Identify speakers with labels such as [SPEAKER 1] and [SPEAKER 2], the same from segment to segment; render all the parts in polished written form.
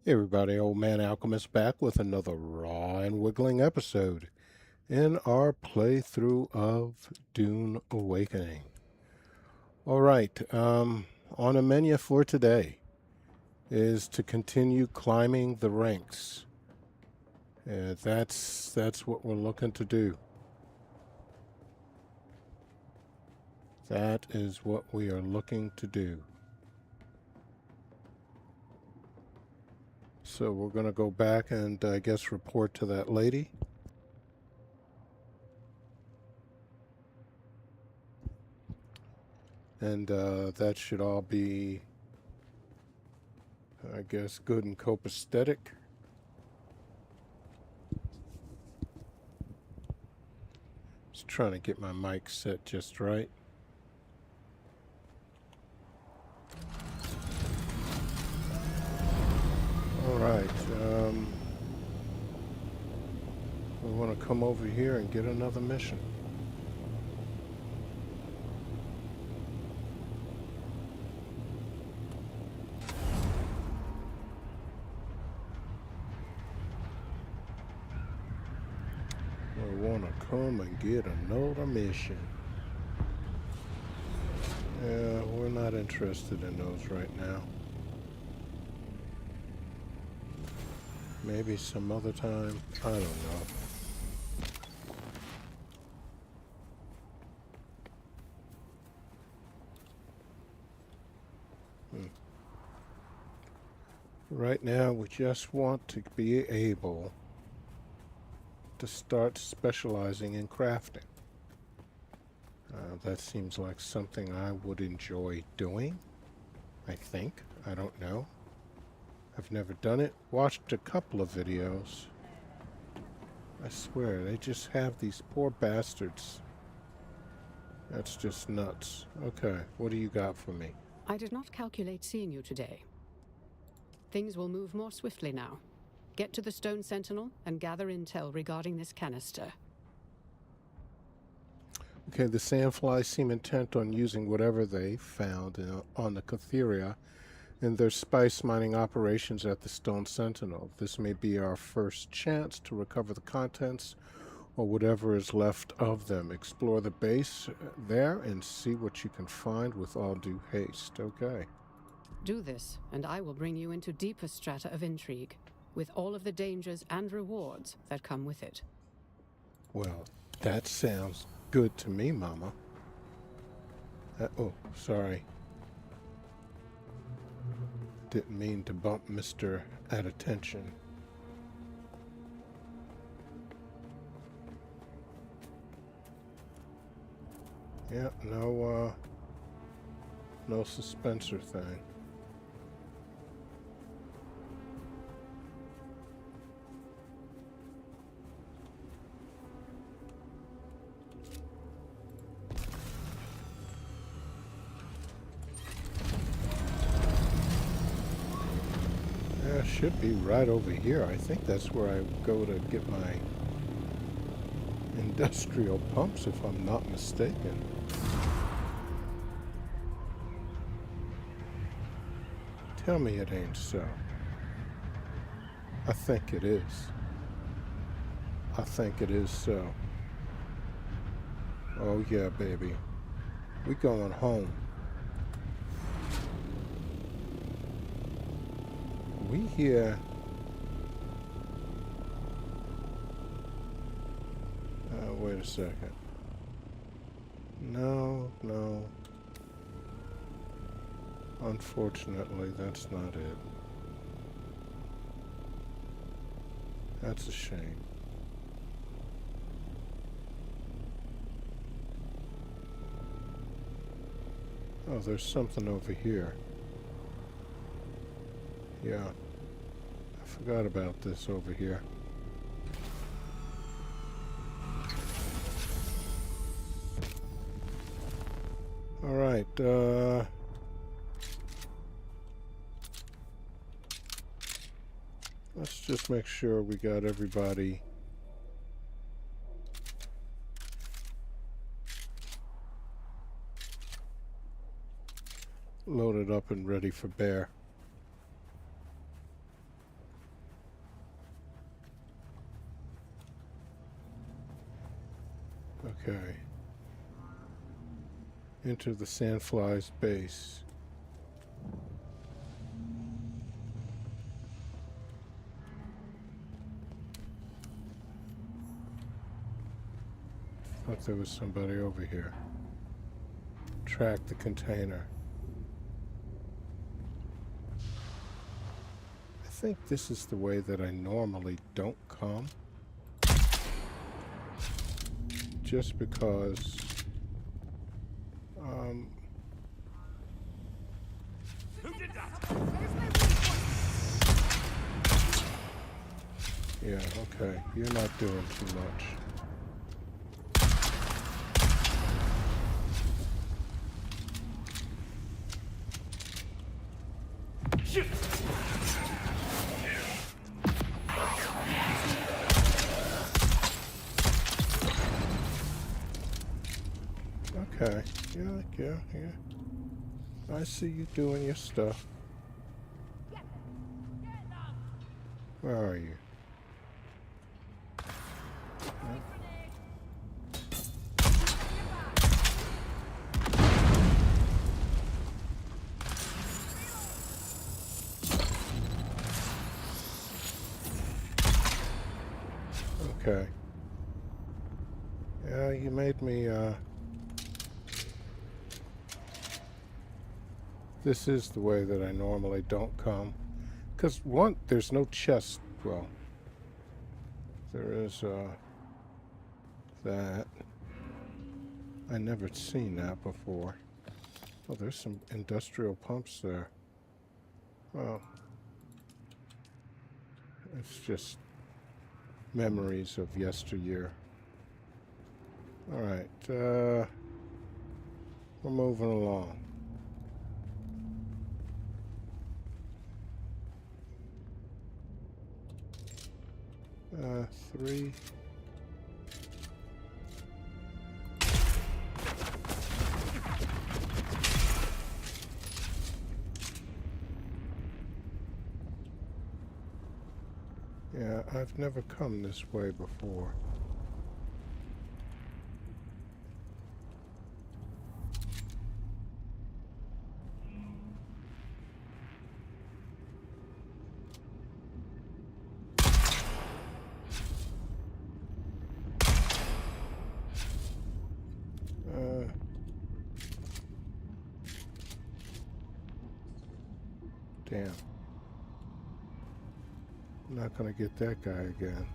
[SPEAKER 1] Hey everybody, Old Man Alchemist back with another raw and wiggling episode in our playthrough of Dune Awakening. Alright, on a menu for today is to continue climbing the ranks. That's what we're looking to do. That is what we are looking to do. So we're going to go back and I guess report to that lady. And that should all be, I guess, good and copacetic. Just trying to get my mic set just right. Alright, we want to come over here and get another mission. We want to come and get another mission. Yeah, we're not interested in those right now. Maybe some other time. I don't know. Right now, we just want to be able to start specializing in crafting. That seems like something I would enjoy doing, I think. I don't know. I've never done it. Watched a couple of videos. I swear, they just have these poor bastards. That's just nuts. Okay, what do you got for me?
[SPEAKER 2] I did not calculate seeing you today. Things will move more swiftly now. Get to the Stone Sentinel and gather intel regarding this canister.
[SPEAKER 1] Okay, the Sandflies seem intent on using whatever they found on the Catheria in their spice mining operations at the Stone Sentinel. This may be our first chance to recover the contents or whatever is left of them. Explore the base there and see what you can find with all due haste. Okay.
[SPEAKER 2] Do this, and I will bring you into deeper strata of intrigue, with all of the dangers and rewards that come with it.
[SPEAKER 1] Well, that sounds good to me, Mama. Oh, sorry. Didn't mean to bump Mr. at attention. Yeah, no suspensor thing. Yeah, should be right over here. I think that's where I go to get my industrial pumps, if I'm not mistaken. Tell me it ain't so. I think it is. I think it is so. Oh yeah, baby. We going home. We here. Wait a second. No. Unfortunately, that's not it. That's a shame. Oh, there's something over here. Yeah. I forgot about this over here. Alright, let's just make sure we got everybody loaded up and ready for bear. Okay. Enter the sandfly's base. Thought there was somebody over here. Track the container. I think this is the way that I normally don't come. Just because yeah, okay. You're not doing too much. Okay. Yeah. I see you doing your stuff. Where are you? Okay. Yeah, you made me, this is the way that I normally don't come. Because, one, there's no chest. Well, there is, that. I never seen that before. Oh, there's some industrial pumps there. Well, it's just memories of yesteryear. Alright, we're moving along. Three. Yeah, I've never come this way before. Damn. I'm not gonna get that guy again.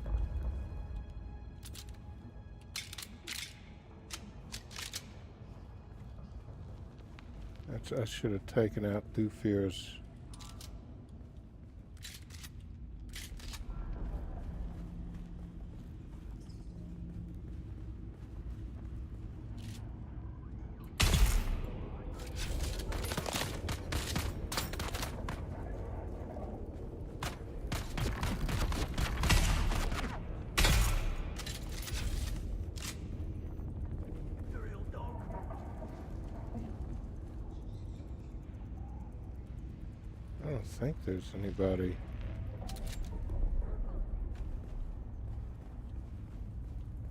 [SPEAKER 1] I should have taken out Dufear's. I don't think there's anybody.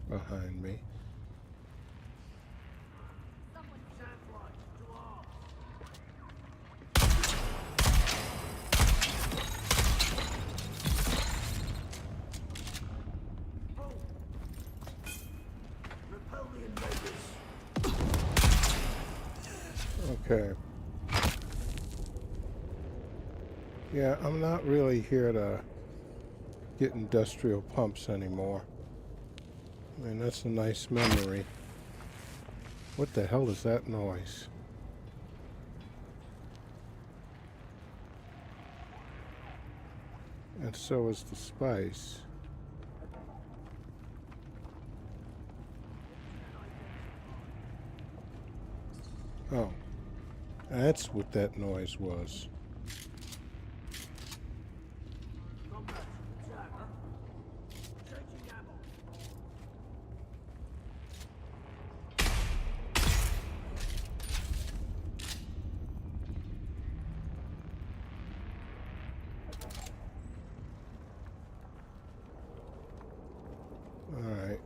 [SPEAKER 1] Behind me. Okay. Yeah, I'm not really here to get industrial pumps anymore. I mean, that's a nice memory. What the hell is that noise? And so is the spice. Oh, that's what that noise was. Alright.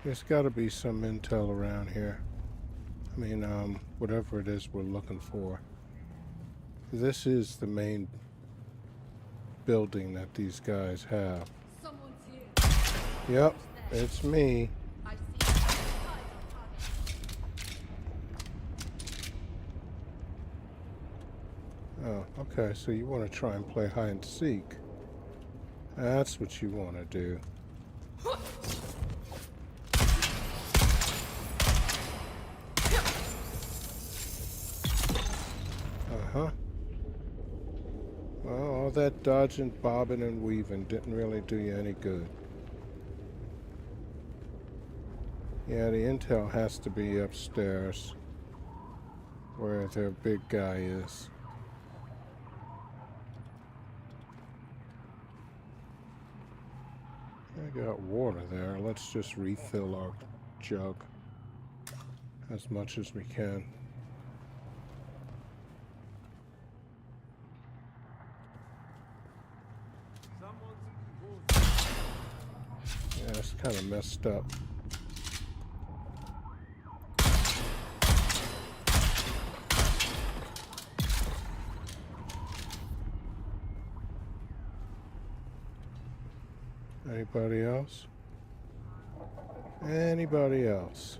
[SPEAKER 1] There's got to be some intel around here. I mean, whatever it is we're looking for. This is the main building that these guys have.
[SPEAKER 3] Someone's here.
[SPEAKER 1] Yep, it's me.
[SPEAKER 3] I see.
[SPEAKER 1] Oh, okay, so you want to try and play hide and seek. That's what you want to do. Uh-huh. Well, all that dodging, bobbing, and weaving didn't really do you any good. Yeah, the intel has to be upstairs, where their big guy is. I got water there. Let's just refill our jug as much as we can. Yeah, it's kind of messed up. Anybody else? Anybody else?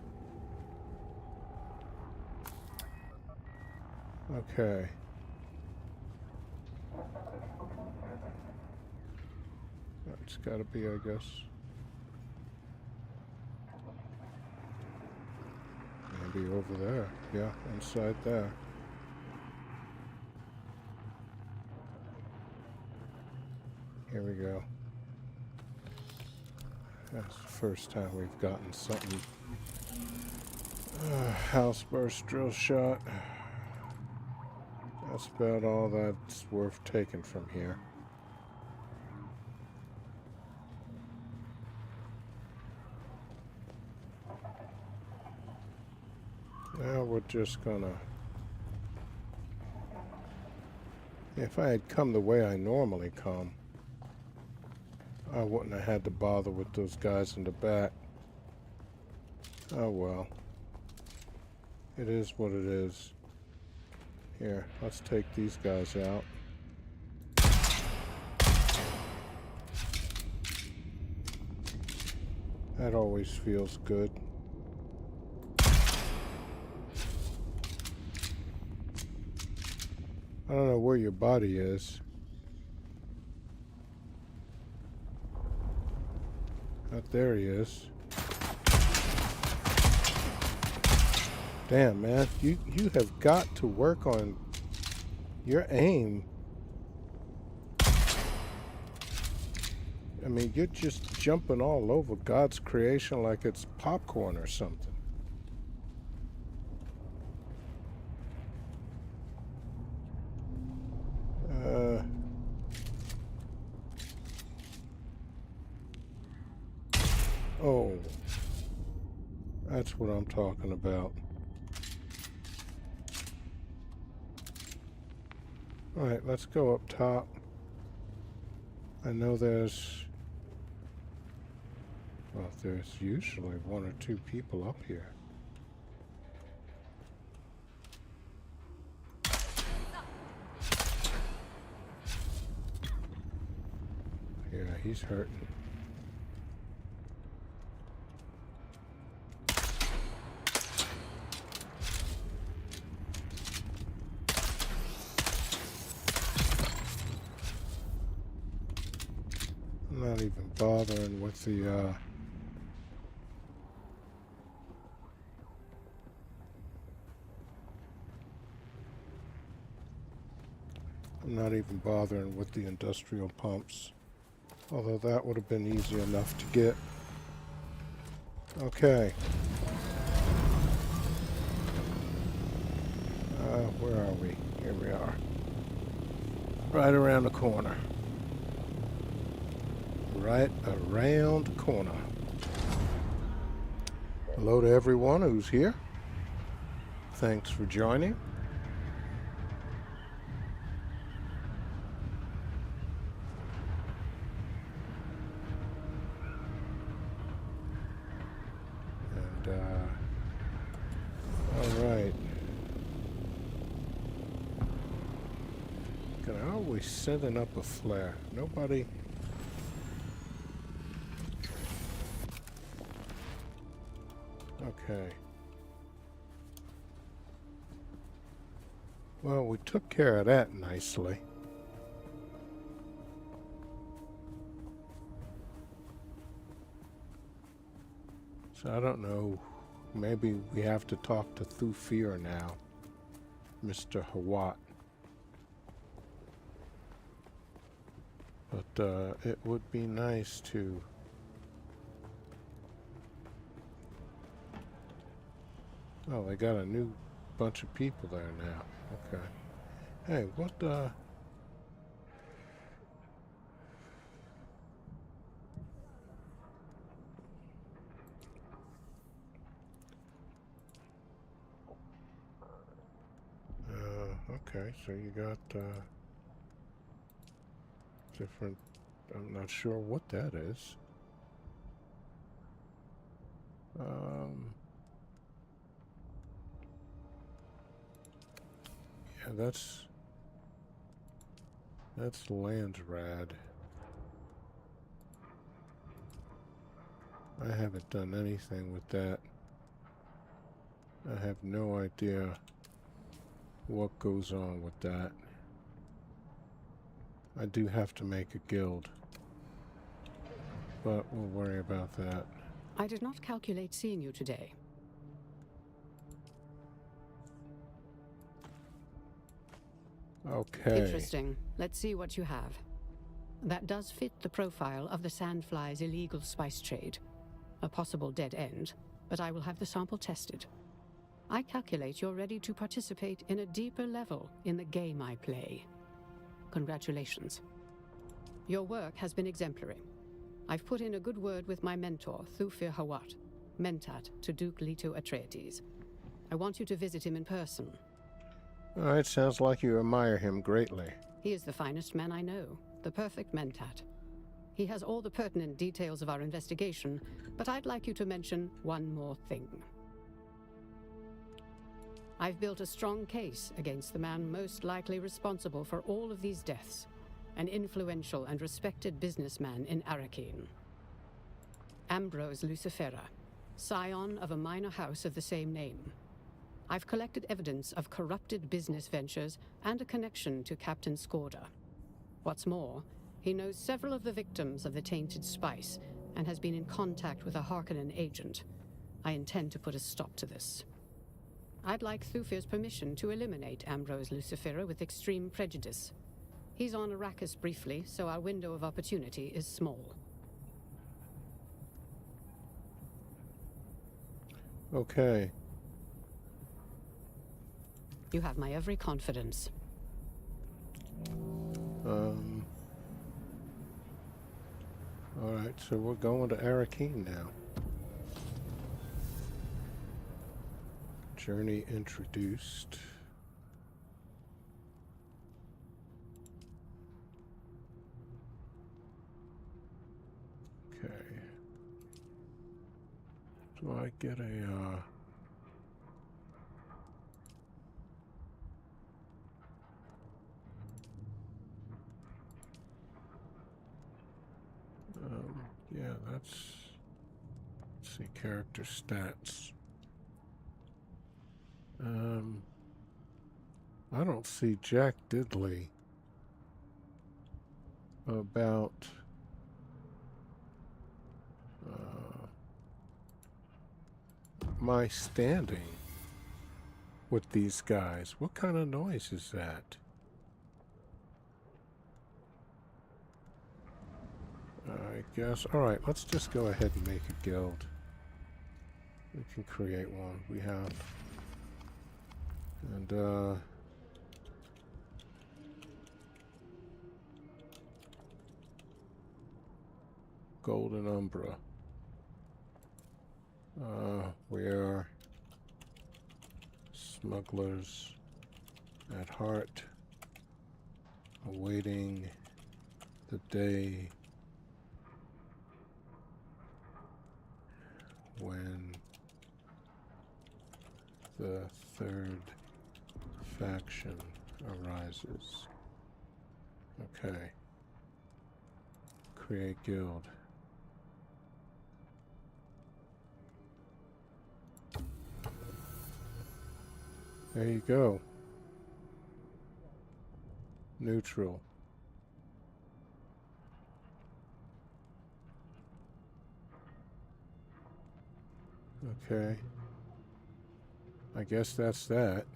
[SPEAKER 1] Okay. It's gotta be, I guess. Maybe over there. Yeah, inside there. Here we go. That's the first time we've gotten something. House burst drill shot. That's about all that's worth taking from here. Now we're just gonna... If I had come the way I normally come, I wouldn't have had to bother with those guys in the back. Oh well. It is what it is. Here, let's take these guys out. That always feels good. I don't know where your body is. There he is. Damn, man. You have got to work on your aim. I mean, you're just jumping all over God's creation like it's popcorn or something. Oh, that's what I'm talking about. All right, let's go up top. I know there's usually one or two people up here. Yeah, he's hurting. I'm not even bothering with the I'm not even bothering with the industrial pumps, although that would have been easy enough to get. Okay. Where are we? Here we are. Right around the corner. Right around the corner. Hello to everyone who's here. Thanks for joining. Alright. Can I always sending up a flare? Nobody. Okay. Well, we took care of that nicely. So I don't know. Maybe we have to talk to Thufir now. Mr. Hawat. But it would be nice to... Oh, they got a new bunch of people there now. Okay. Hey, what okay, so you got different... I'm not sure what that is. Yeah, that's Landsrad. I haven't done anything with that. I have no idea what goes on with that. I do have to make a guild, but we'll worry about that.
[SPEAKER 2] I did not calculate seeing you today.
[SPEAKER 1] Okay.
[SPEAKER 2] Interesting. Let's see what you have. That does fit the profile of the Sandfly's illegal spice trade. A possible dead end, but I will have the sample tested. I calculate you're ready to participate in a deeper level in the game I play. Congratulations. Your work has been exemplary. I've put in a good word with my mentor, Thufir Hawat, Mentat to Duke Leto Atreides. I want you to visit him in person.
[SPEAKER 1] It sounds like you admire him greatly.
[SPEAKER 2] He is the finest man I know, the perfect Mentat. He has all the pertinent details of our investigation, but I'd like you to mention one more thing. I've built a strong case against the man most likely responsible for all of these deaths, an influential and respected businessman in Arrakeen. Ambrose Lucifera, scion of a minor house of the same name. I've collected evidence of corrupted business ventures and a connection to Captain Skorda. What's more, he knows several of the victims of the tainted spice and has been in contact with a Harkonnen agent. I intend to put a stop to this. I'd like Thufir's permission to eliminate Ambrose Lucifera with extreme prejudice. He's on Arrakis briefly, so our window of opportunity is small.
[SPEAKER 1] Okay.
[SPEAKER 2] You have my every confidence.
[SPEAKER 1] Alright, so we're going to Arrakeen now. Journey introduced. Okay. Do I get a, yeah, let's see, character stats. I don't see Jack Diddley about my standing with these guys. What kind of noise is that? I guess. Alright, let's just go ahead and make a guild. We can create one. We have. And, Golden Umbra. We are smugglers at heart, awaiting the day when the third faction arises. Okay. Create guild. There you go. Neutral. Okay. I guess that's that.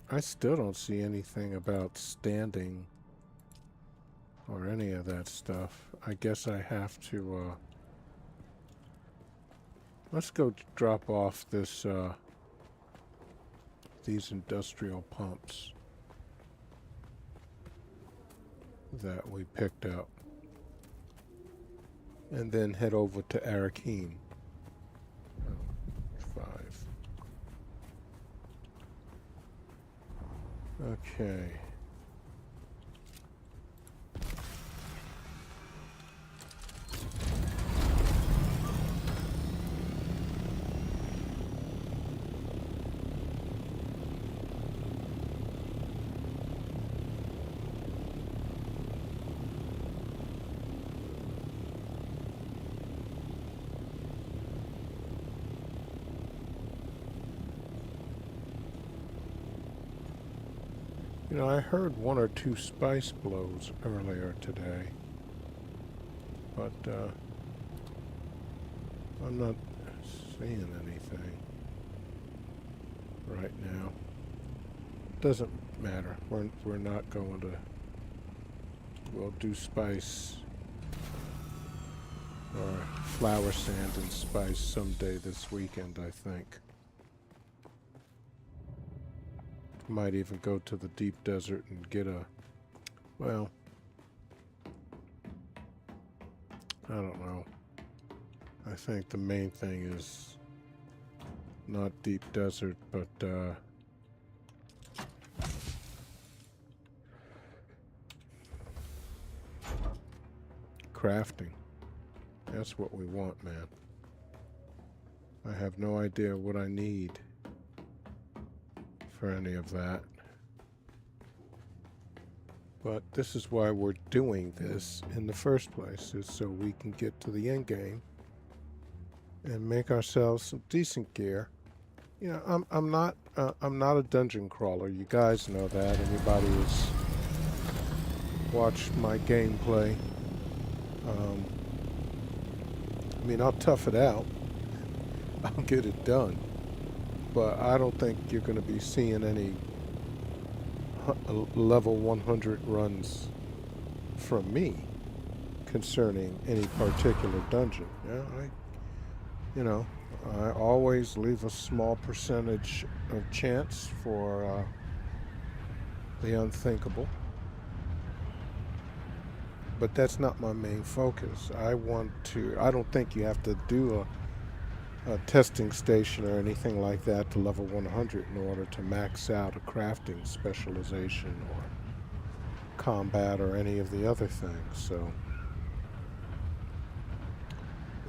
[SPEAKER 1] I still don't see anything about standing or any of that stuff. I guess I have to, let's go drop off this, these industrial pumps that we picked up. And then head over to Arakeen. 5. Okay. You know, I heard 1 or 2 spice blows earlier today, but I'm not seeing anything right now. Doesn't matter. We're not going to. We'll do spice or flower sand and spice someday this weekend, I think. Might even go to the deep desert and get a, well, I don't know. I think the main thing is not deep desert, but crafting. That's what we want, man. I have no idea what I need for any of that. But this is why we're doing this in the first place, is so we can get to the end game and make ourselves some decent gear. You know, I'm not a dungeon crawler. You guys know that. Anybody who's watched my gameplay. I mean, I'll tough it out. I'll get it done. But I don't think you're going to be seeing any level 100 runs from me concerning any particular dungeon. Yeah, I always leave a small percentage of chance for the unthinkable. But that's not my main focus. I don't think you have to do a testing station or anything like that to level 100 in order to max out a crafting specialization or combat or any of the other things. So,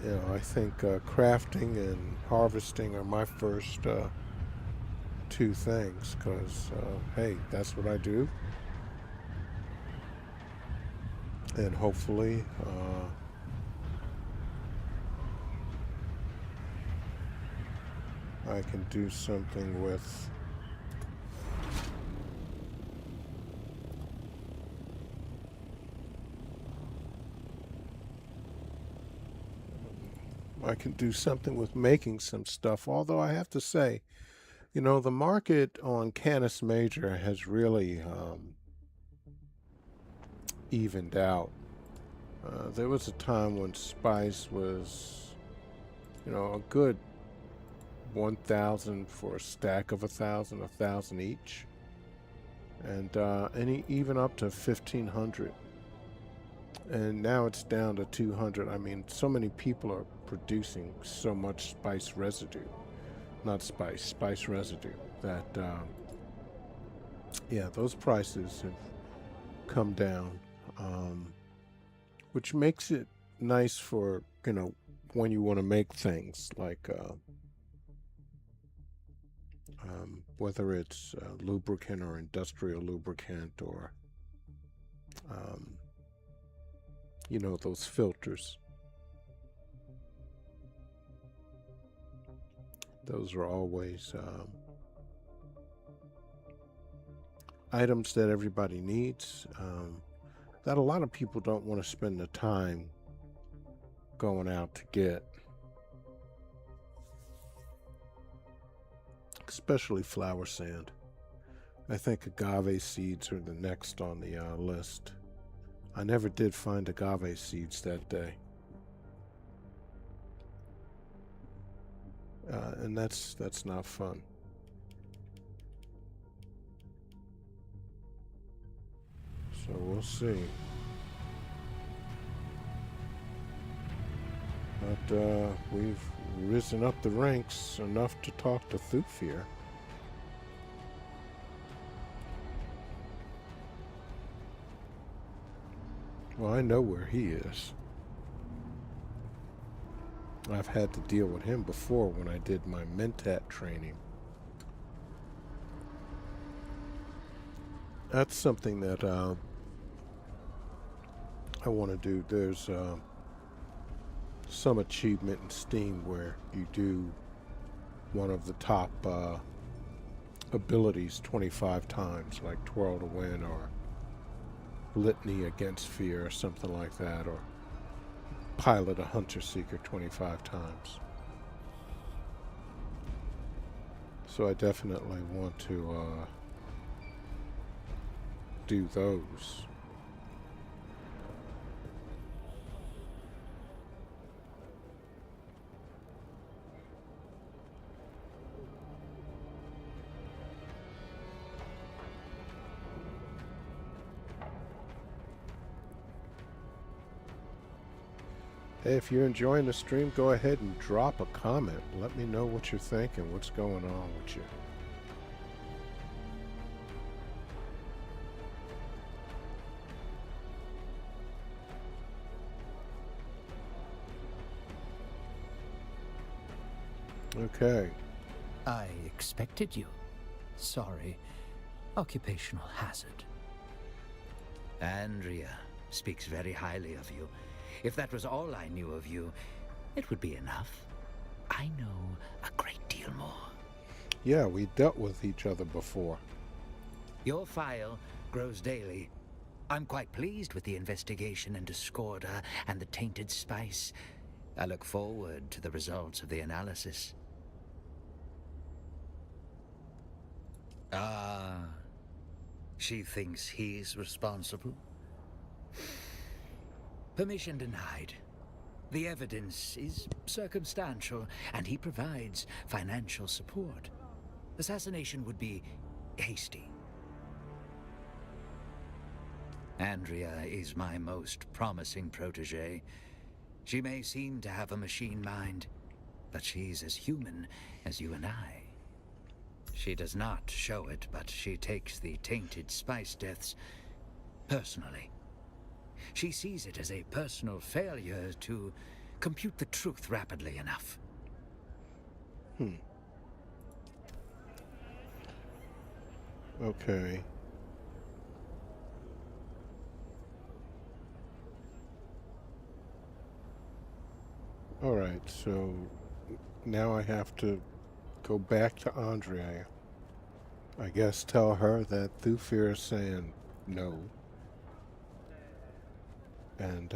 [SPEAKER 1] you know, I think crafting and harvesting are my first 2 things, because, hey, that's what I do. And hopefully, I can do something with making some stuff. Although I have to say, you know, the market on Canis Major has really evened out. There was a time when spice was, you know, a good 1,000 for a stack of 1,000, 1,000 each, and even up to 1,500. And now it's down to 200. I mean, so many people are producing so much spice residue, not spice residue, that yeah, those prices have come down, which makes it nice for, when you want to make things like whether it's lubricant or industrial lubricant or, um, those filters. Those are always items that everybody needs, that a lot of people don't want to spend the time going out to get. Especially flower sand. I think agave seeds are the next on the list. I never did find agave seeds that day. And that's not fun. So we'll see. But we've risen up the ranks enough to talk to Thufir. Well, I know where he is. I've had to deal with him before when I did my Mentat training. That's something that I want to do. There's some achievement in Steam where you do one of the top abilities 25 times, like Twirl to Win or Litany Against Fear or something like that, or Pilot a Hunter Seeker 25 times. So I definitely want to do those. Hey, if you're enjoying the stream, go ahead and drop a comment. Let me know what you're thinking, what's going on with you. Okay.
[SPEAKER 4] I expected you. Sorry. Occupational hazard.
[SPEAKER 5] Andrea speaks very highly of you. If that was all I knew of you, it would be enough. I know a great deal more.
[SPEAKER 1] Yeah, we dealt with each other before.
[SPEAKER 5] Your file grows daily. I'm quite pleased with the investigation into Scorda and the tainted spice. I look forward to the results of the analysis. Ah, she thinks he's responsible? Permission denied. The evidence is circumstantial, and he provides financial support. Assassination would be hasty. Andrea is my most promising protege. She may seem to have a machine mind, but she's as human as you and I. She does not show it, but she takes the tainted spice deaths personally. She sees it as a personal failure to compute the truth rapidly enough.
[SPEAKER 1] Okay. Alright, so now I have to go back to Andrea. I guess tell her that Thufir is saying no. And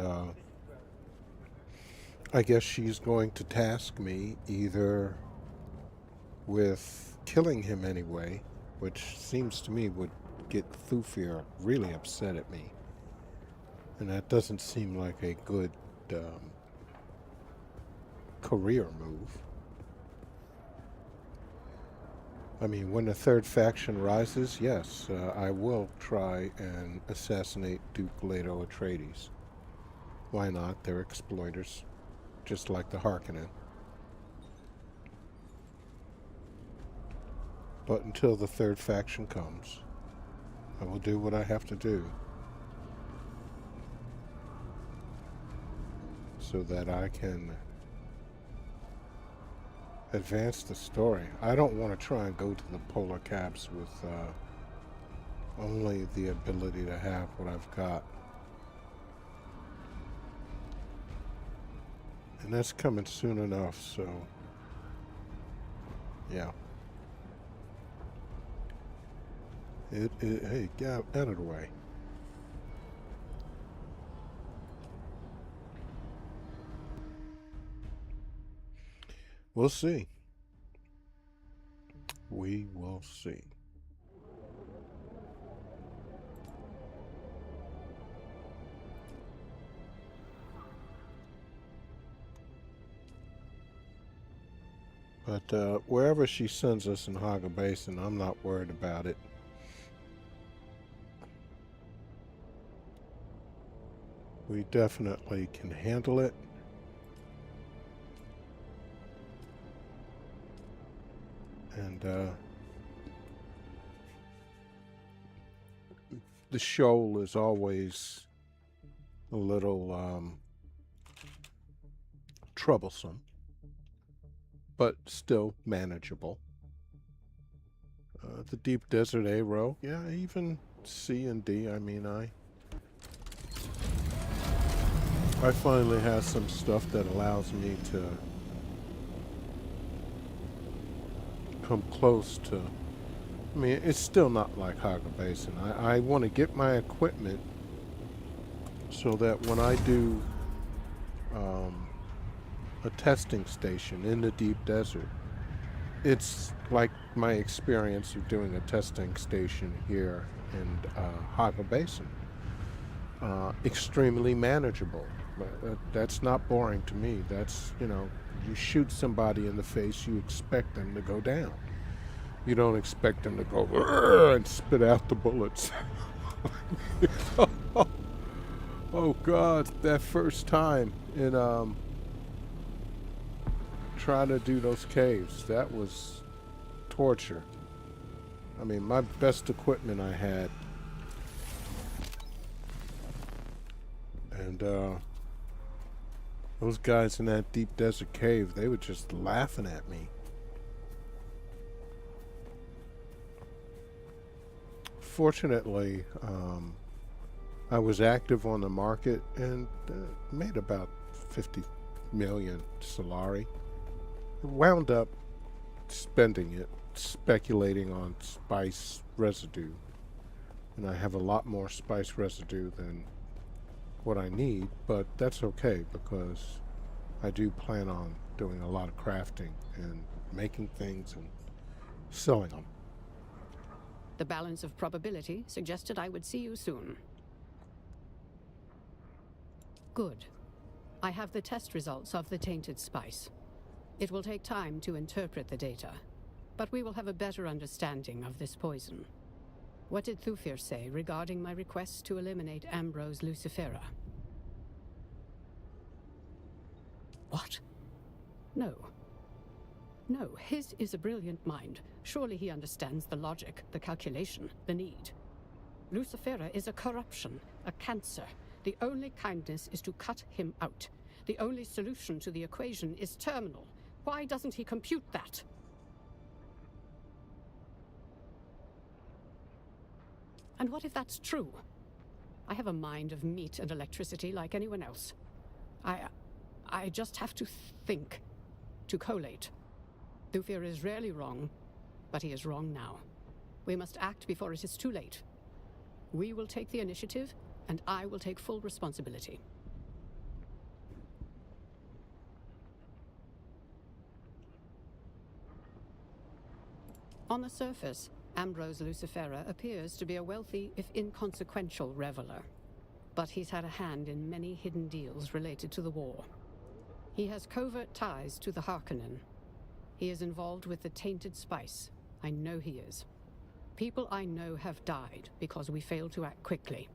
[SPEAKER 1] I guess she's going to task me either with killing him anyway, which seems to me would get Thufir really upset at me. And that doesn't seem like a good career move. I mean, when the third faction rises, yes, I will try and assassinate Duke Leto Atreides. Why not? They're exploiters, just like the Harkonnen. But until the third faction comes, I will do what I have to do. so that I can advance the story. I don't want to try and go to the polar caps with only the ability to have what I've got. And that's coming soon enough, so yeah. Hey, get out of the way. We'll see. We will see. But wherever she sends us in Haga Basin, I'm not worried about it. We definitely can handle it. And the shoal is always a little troublesome, but still manageable. The deep desert A-row, yeah, even C and D. I mean, I finally have some stuff that allows me to come close to. I mean, it's still not like Haga Basin. I want to get my equipment so that when I do a testing station in the deep desert, it's like my experience of doing a testing station here in Haga Basin. Extremely manageable. That's not boring to me. That's, you know, you shoot somebody in the face, you expect them to go down. You don't expect them to go and spit out the bullets. Oh God, that first time in trying to do those caves, that was torture. I mean, my best equipment I had, and those guys in that deep desert cave, they were just laughing at me. Fortunately, I was active on the market and made about 50 million Solari. Wound up spending it, speculating on spice residue. And I have a lot more spice residue than what I need, but that's okay because I do plan on doing a lot of crafting and making things and selling them.
[SPEAKER 2] The balance of probability suggested I would see you soon. Good. I have the test results of the tainted spice. It will take time to interpret the data, but we will have a better understanding of this poison. What did Thufir say regarding my request to eliminate Ambrose Lucifera?
[SPEAKER 4] What?
[SPEAKER 2] No. No, his is a brilliant mind. Surely he understands the logic, the calculation, the need. Lucifera is a corruption, a cancer. The only kindness is to cut him out. The only solution to the equation is terminal. Why doesn't he compute that? And what if that's true? I have a mind of meat and electricity like anyone else. I just have to think, to collate. Thufir is rarely wrong, but he is wrong now. We must act before it is too late. We will take the initiative, and I will take full responsibility. On the surface, Ambrose Lucifera appears to be a wealthy, if inconsequential, reveler. But he's had a hand in many hidden deals related to the war. He has covert ties to the Harkonnen. He is involved with the tainted spice. I know he is. People I know have died because we failed to act quickly.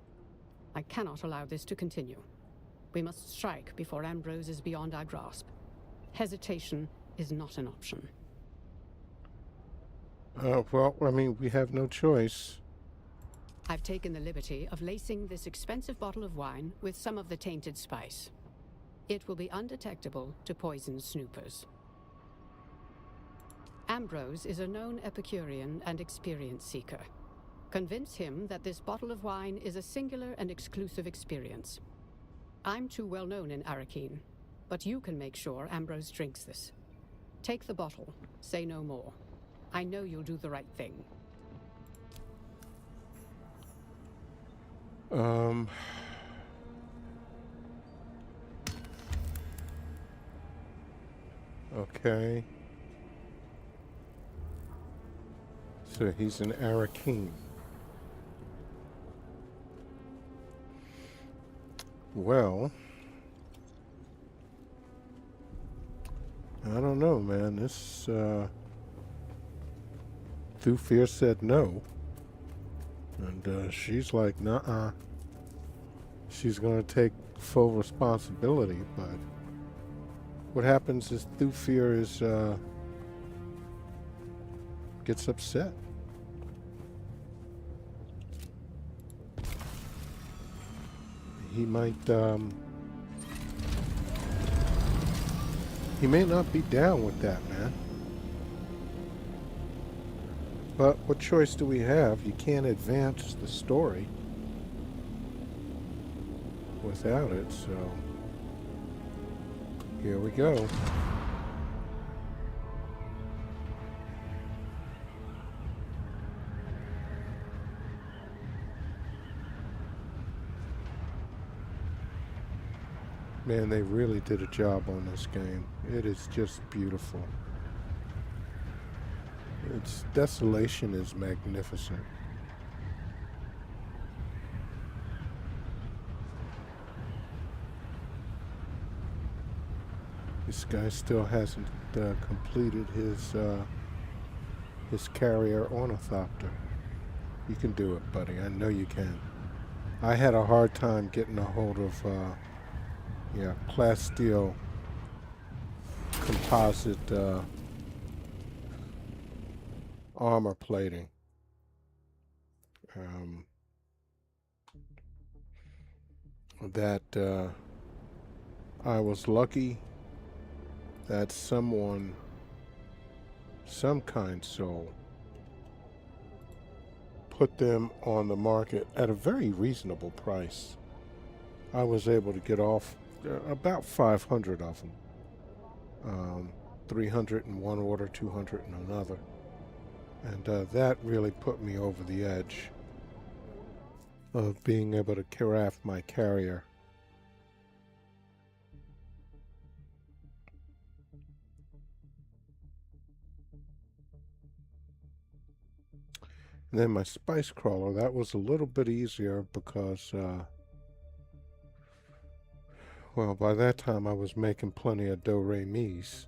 [SPEAKER 2] I cannot allow this to continue. We must strike before Ambrose is beyond our grasp. Hesitation is not an option.
[SPEAKER 1] Well, I mean, we have no choice.
[SPEAKER 2] I've taken the liberty of lacing this expensive bottle of wine with some of the tainted spice. It will be undetectable to poison snoopers. Ambrose is a known Epicurean and experience seeker. Convince him that this bottle of wine is a singular and exclusive experience. I'm too well known in Arakeen, but you can make sure Ambrose drinks this. Take the bottle, say no more. I know you'll do the right thing.
[SPEAKER 1] Okay. So he's an Arakeen. Well, I don't know, man. This, Thufir said no. And she's like, nuh-uh. She's going to take full responsibility, but what happens is Thufir is, gets upset. He might, he may not be down with that, man. But what choice do we have? You can't advance the story without it, so here we go. Man, they really did a job on this game. It is just beautiful. Its desolation is magnificent. This guy still hasn't completed his carrier ornithopter. You can do it, buddy. I know you can. I had a hard time getting a hold of plasteel composite armor plating. That I was lucky that someone, some kind soul, put them on the market at a very reasonable price. I was able to get off about 500 of them. 300 in one order, 200 in another. And that really put me over the edge of being able to craft my carrier. And then my spice crawler, that was a little bit easier because, well, by that time I was making plenty of do-re-mis,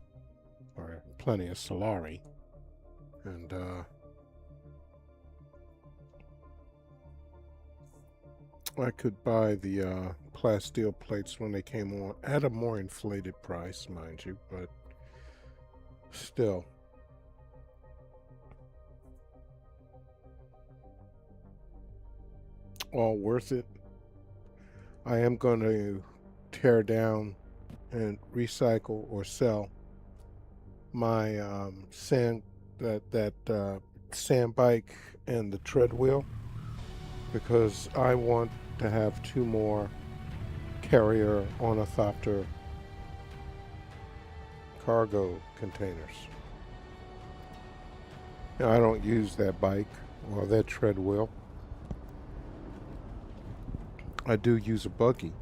[SPEAKER 1] or plenty of Solari. And, I could buy the plasteel plates when they came on at a more inflated price, mind you, but still. All worth it. I am going to tear down and recycle or sell my sand bike and the tread wheel, because I want to have 2 more carrier ornithopter cargo containers. Now, I don't use that bike or that tread wheel. I do use a buggy,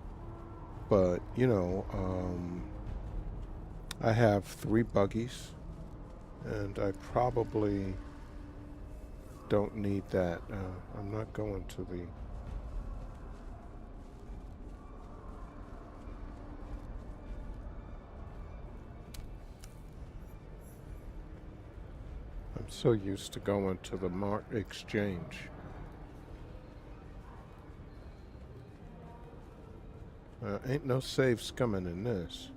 [SPEAKER 1] but you know, I have 3 buggies, and I probably don't need that. I'm not going to the... I'm so used to going to the Mart Exchange. Ain't no save scumming in this.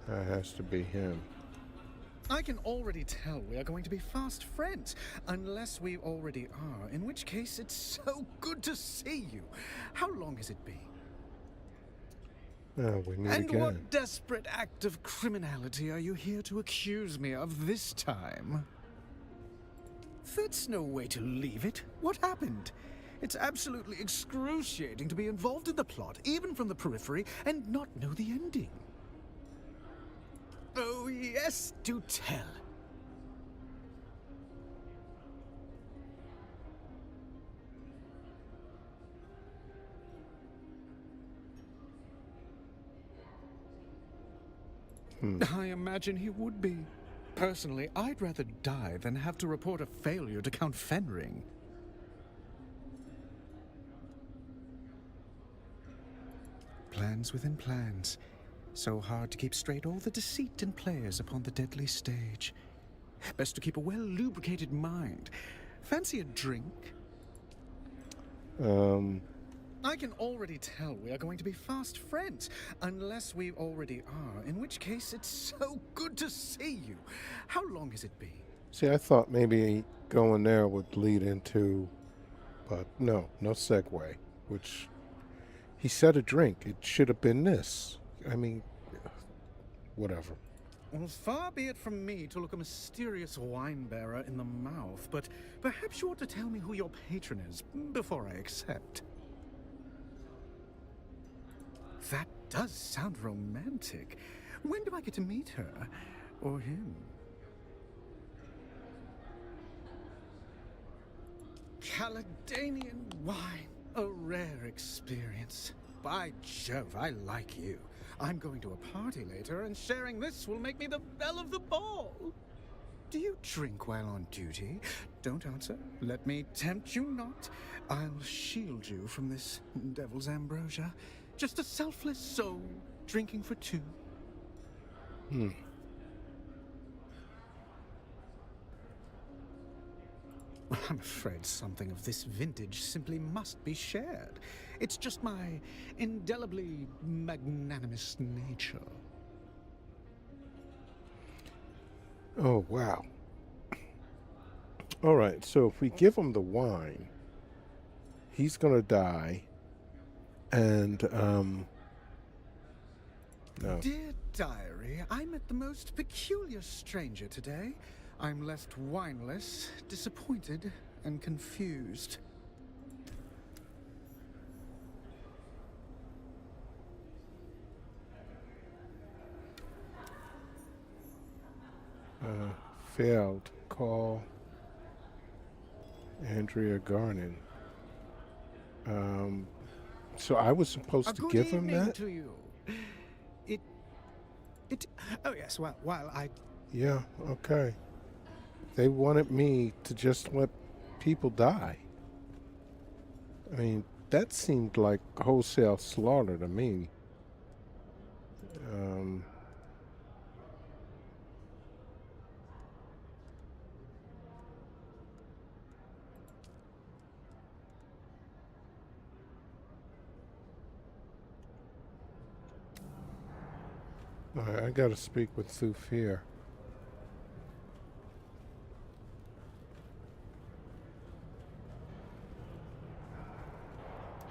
[SPEAKER 1] That has to be him.
[SPEAKER 6] I can already tell we are going to be fast friends, unless we already are, in which case it's so good to see you. How long has it been?
[SPEAKER 1] Oh, we meet
[SPEAKER 6] And
[SPEAKER 1] again.
[SPEAKER 6] what desperate act of criminality are you here to accuse me of this time? That's no way to leave it. What happened? It's absolutely excruciating to be involved in the plot, even from the periphery, and not know the ending. Oh, yes, do tell. I imagine he would be. Personally, I'd rather die than have to report a failure to Count Fenring. Plans within plans. So hard to keep straight all the deceit in players upon the deadly stage. Best to keep a well-lubricated mind. Fancy a drink? I can already tell we are going to be fast friends, unless we already are, in which case it's so good to see you. How long has it been?
[SPEAKER 1] See, I thought maybe going there would lead into, but no segue. Which he said a drink. It should have been this. I mean, whatever.
[SPEAKER 6] Well, far be it from me to look a mysterious wine-bearer in the mouth, but perhaps you ought to tell me who your patron is before I accept. That does sound romantic. When do I get to meet her? Or him? Caledonian wine. A rare experience. By Jove, I like you. I'm going to a party later, and sharing this will make me the belle of the ball. Do you drink while on duty? Don't answer. Let me tempt you not. I'll shield you from this devil's ambrosia. Just a selfless soul, drinking for two. I'm afraid something of this vintage simply must be shared. It's just my indelibly magnanimous nature.
[SPEAKER 1] Oh, wow. All right, so if we give him the wine, he's going to die. And, no.
[SPEAKER 6] Dear diary, I met the most peculiar stranger today. I'm left wineless, disappointed, and confused.
[SPEAKER 1] Failed. Call Andrea Garnin. So I was supposed to give him
[SPEAKER 6] Good evening
[SPEAKER 1] that?
[SPEAKER 6] to you. Oh yes, well, while I...
[SPEAKER 1] Yeah, okay. They wanted me to just let people die. I mean, that seemed like wholesale slaughter to me. All right, I gotta speak with Thufir.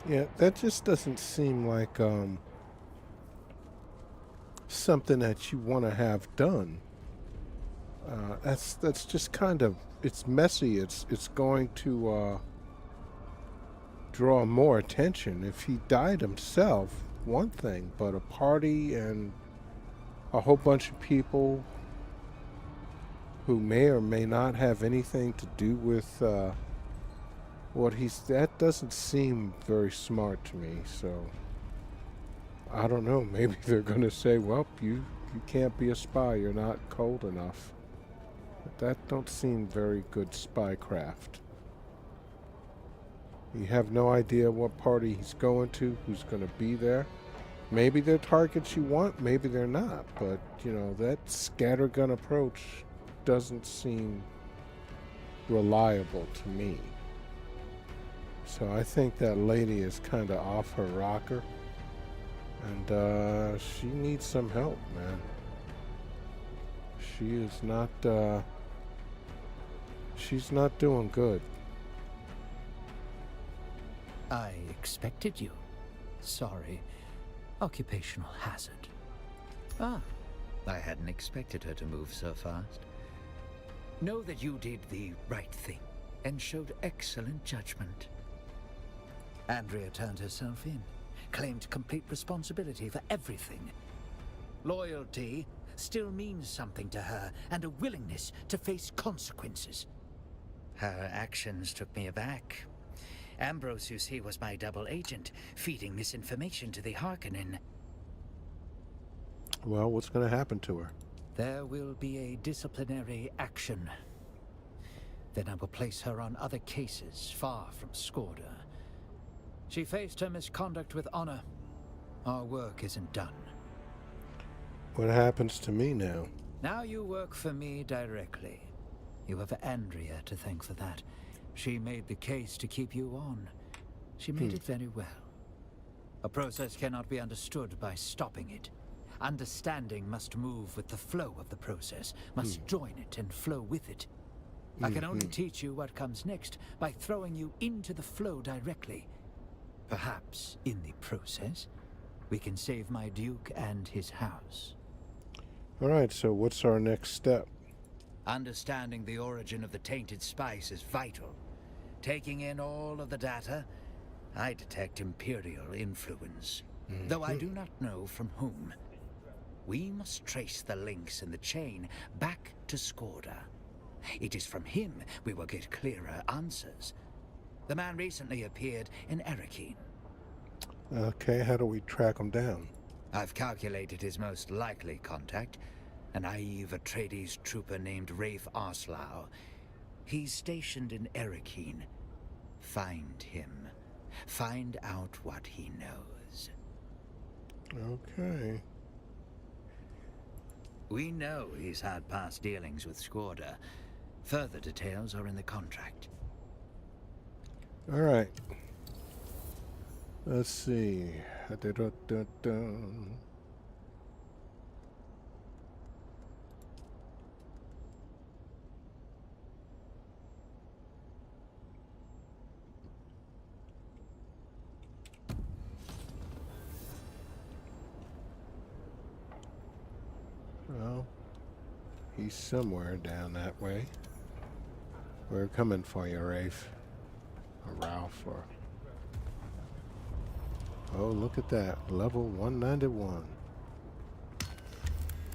[SPEAKER 1] Yeah, that just doesn't seem like something that you want to have done. That's just kind of, it's messy. It's going to draw more attention. If he died himself, one thing, but a party and a whole bunch of people who may or may not have anything to do with that doesn't seem very smart to me. So I don't know, maybe they're gonna say, well, you can't be a spy, you're not cold enough. But that don't seem very good spycraft. You have no idea what party he's going to, who's gonna be there. Maybe they're targets you want, maybe they're not, but you know, that scattergun approach doesn't seem reliable to me. So I think that lady is kind of off her rocker, and she needs some help, man. She is not, she's not doing good.
[SPEAKER 5] I expected you. Sorry. Occupational hazard. Ah, I hadn't expected her to move so fast. Know that you did the right thing and showed excellent judgment. Andrea turned herself in, claimed complete responsibility for everything. Loyalty still means something to her, and a willingness to face consequences. Her actions took me aback. Ambrose, you see, was my double agent, feeding misinformation to the Harkonnen.
[SPEAKER 1] Well, what's going to happen to her?
[SPEAKER 5] There will be a disciplinary action. Then I will place her on other cases far from Skorda. She faced her misconduct with honor. Our work isn't done.
[SPEAKER 1] What happens to me now?
[SPEAKER 5] Now you work for me directly. You have Andrea to thank for that. She made the case to keep you on. She made it very well. A process cannot be understood by stopping it. Understanding must move with the flow of the process, must join it and flow with it. I can only teach you what comes next by throwing you into the flow directly. Perhaps, in the process, we can save my Duke and his house.
[SPEAKER 1] Alright, so what's our next step?
[SPEAKER 5] Understanding the origin of the tainted spice is vital. Taking in all of the data, I detect Imperial influence, though I do not know from whom. We must trace the links in the chain back to Skorda. It is from him we will get clearer answers. The man recently appeared in Arakeen.
[SPEAKER 1] Okay, how do we track him down?
[SPEAKER 5] I've calculated his most likely contact, a naive Atreides trooper named Rafe Arslau. He's stationed in Arakeen. Find him. Find out what he knows.
[SPEAKER 1] Okay.
[SPEAKER 5] We know he's had past dealings with Skorda. Further details are in the contract.
[SPEAKER 1] Alright. Let's see. Da-da-da-da-da. Well, he's somewhere down that way. We're coming for you, Rafe. Or Ralph, or... Oh, look at that. Level 191.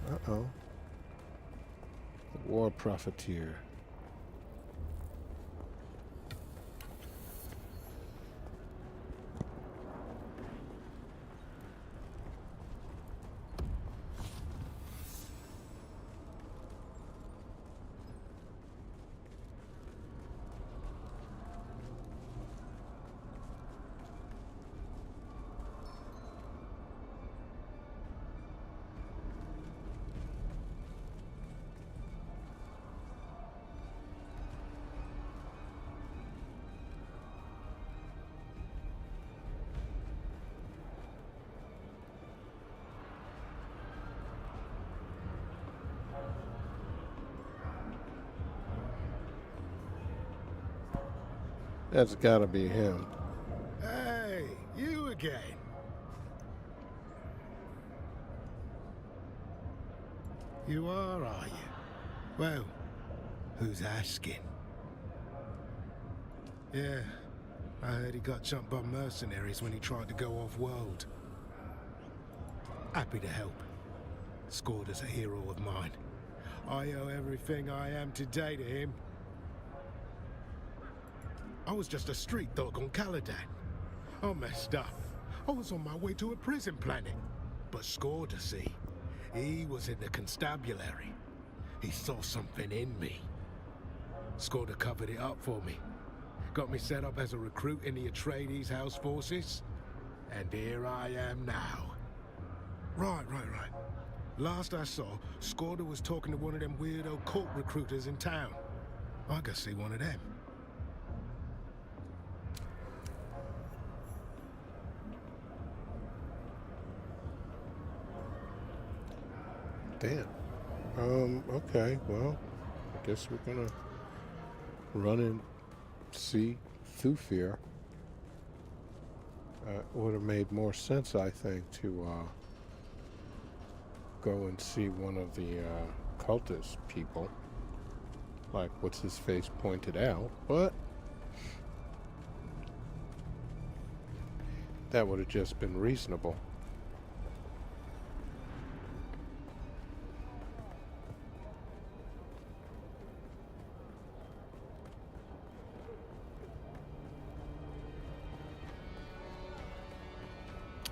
[SPEAKER 1] Uh-oh. War Profiteer. That's gotta be him.
[SPEAKER 7] Hey, you again. You are you? Well, who's asking? Yeah, I heard he got jumped by mercenaries when he tried to go off-world. Happy to help. Skorda's a hero of mine. I owe everything I am today to him. I was just a street dog on Caladan. I messed up. I was on my way to a prison planet. But Skorda, see, he was in the constabulary. He saw something in me. Skorda covered it up for me. Got me set up as a recruit in the Atreides House Forces. And here I am now. Right. Last I saw, Skorda was talking to one of them weirdo cult recruiters in town. I gotta see one of them.
[SPEAKER 1] Damn. Okay, well, I guess we're gonna run and see Thufir. Would have made more sense, I think, to go and see one of the cultist people, like what's his face pointed out, but that would have just been reasonable.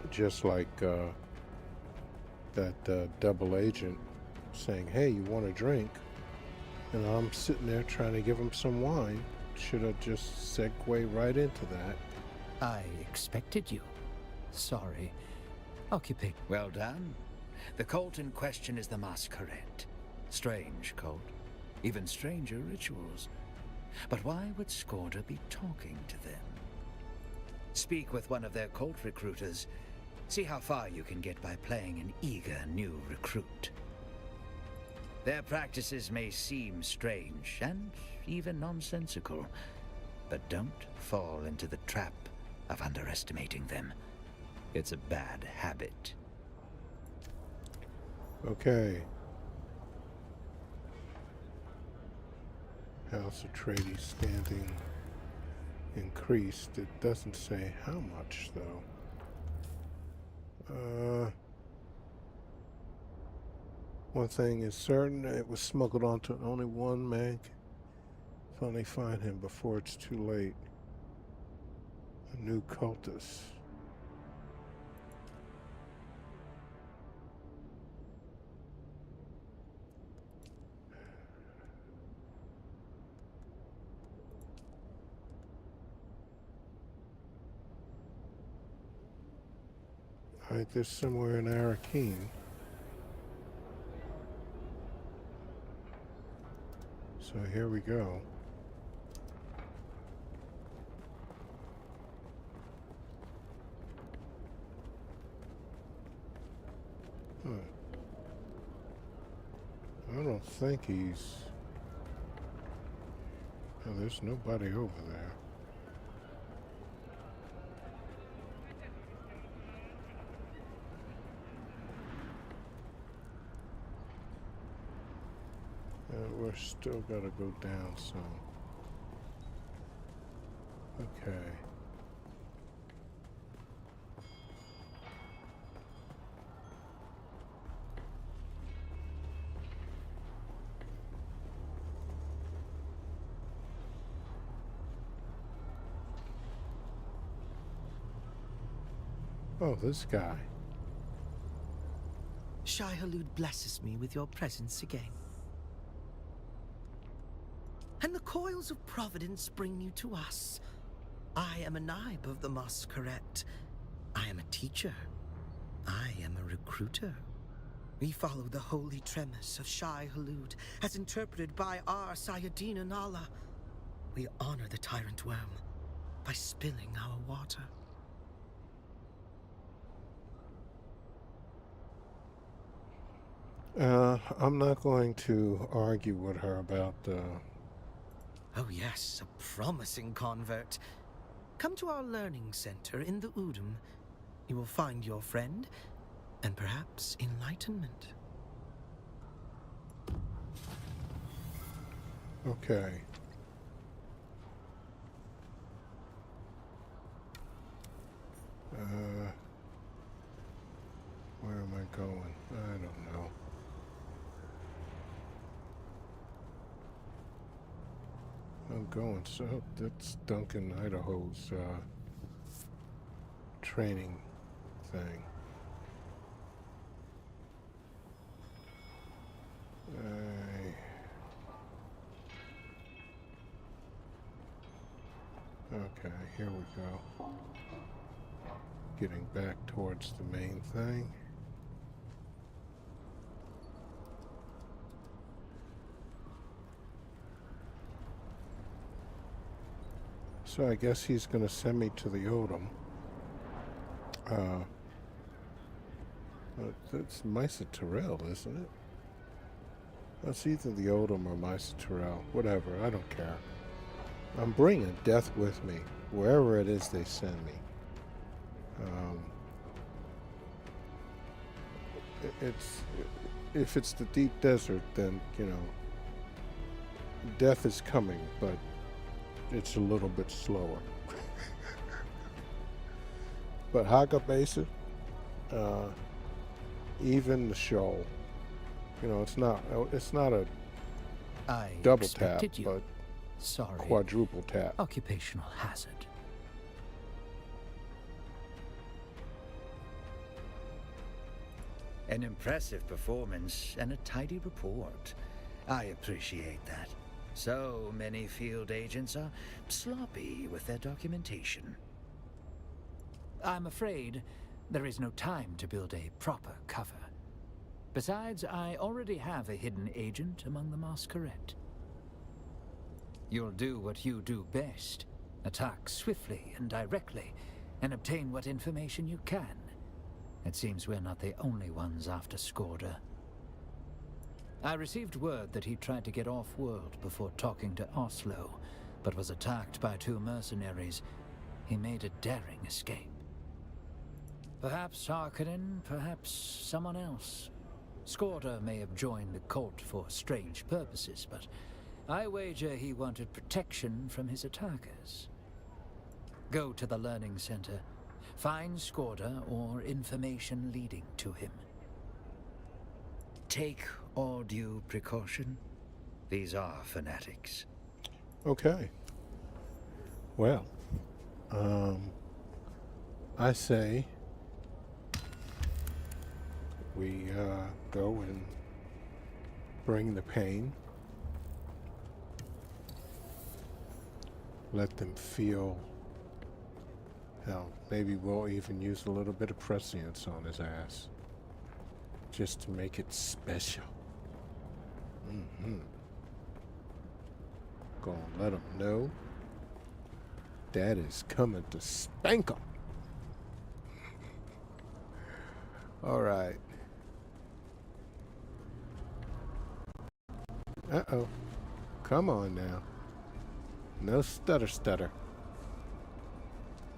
[SPEAKER 1] Just like that double agent saying, hey, you want a drink? And I'm sitting there trying to give him some wine. Should have just segued right into that.
[SPEAKER 4] I expected you. Sorry. Occupy.
[SPEAKER 5] Well done. The cult in question is the Masquerade. Strange cult. Even stranger rituals. But why would Skorda be talking to them? Speak with one of their cult recruiters. See how far you can get by playing an eager new recruit. Their practices may seem strange and even nonsensical, but don't fall into the trap of underestimating them. It's a bad habit.
[SPEAKER 1] Okay. House Atreides standing increased. It doesn't say how much, though. One thing is certain, it was smuggled onto only one man. Finally find him before it's too late. A new cultist. Alright, there's somewhere in Arakeen. So here we go. I don't think he's... Oh, there's nobody over there. We're still gotta go down some. Okay. Oh, this guy.
[SPEAKER 8] Shai-Hulud blesses me with your presence again. And the coils of providence bring you to us. I am a Naib of the Masquerade. I am a teacher. I am a recruiter. We follow the holy tremis of Shai-Hulud as interpreted by our Sayadina Nala. We honor the tyrant worm by spilling our water.
[SPEAKER 1] I'm not going to argue with her about
[SPEAKER 8] Oh yes, a promising convert. Come to our learning center in the Udum. You will find your friend, and perhaps enlightenment.
[SPEAKER 1] Okay. Where am I going? I don't know. I'm going, so that's Duncan, Idaho's training thing. Okay, here we go. Getting back towards the main thing. So I guess he's going to send me to the Odom. That's Misa Terrell, isn't it? It's either the Odom or Mice Terrell. Whatever, I don't care. I'm bringing death with me, wherever it is they send me. It's if it's the deep desert, then death is coming, but it's a little bit slower. But Haga Basin, even the shoal, it's not a
[SPEAKER 4] I
[SPEAKER 1] double tap,
[SPEAKER 4] expected you.
[SPEAKER 1] but
[SPEAKER 4] Sorry.
[SPEAKER 1] quadruple tap.
[SPEAKER 4] Occupational hazard.
[SPEAKER 5] An impressive performance and a tidy report. I appreciate that. So many field agents are sloppy with their documentation.
[SPEAKER 4] I'm afraid there is no time to build a proper cover. Besides, I already have a hidden agent among the Masquerade. You'll do what you do best. Attack swiftly and directly, and obtain what information you can. It seems we're not the only ones after Skorda. I received word that he tried to get off-world before talking to Oslo, but was attacked by 2 mercenaries. He made a daring escape. Perhaps Harkonnen, perhaps someone else. Skorda may have joined the cult for strange purposes, but I wager he wanted protection from his attackers. Go to the Learning Center. Find Skorda or information leading to him.
[SPEAKER 5] Take all due precaution. These are fanatics.
[SPEAKER 1] Okay. Well, I say we go and bring the pain. Let them feel. Hell, maybe we'll even use a little bit of prescience on his ass. Just to make it special. Gonna let him know Dad is coming to spank him. Alright. Uh-oh. Come on now. No stutter.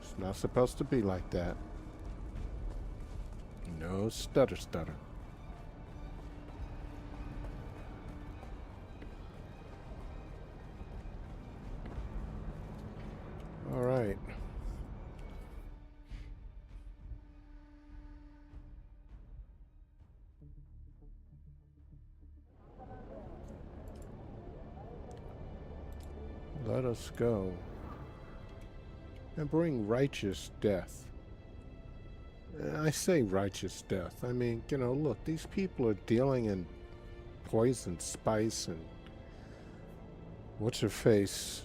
[SPEAKER 1] It's not supposed to be like that. No stutter. All right. Let us go and bring righteous death. I say righteous death. I mean, look, these people are dealing in poison, spice, and what's her face?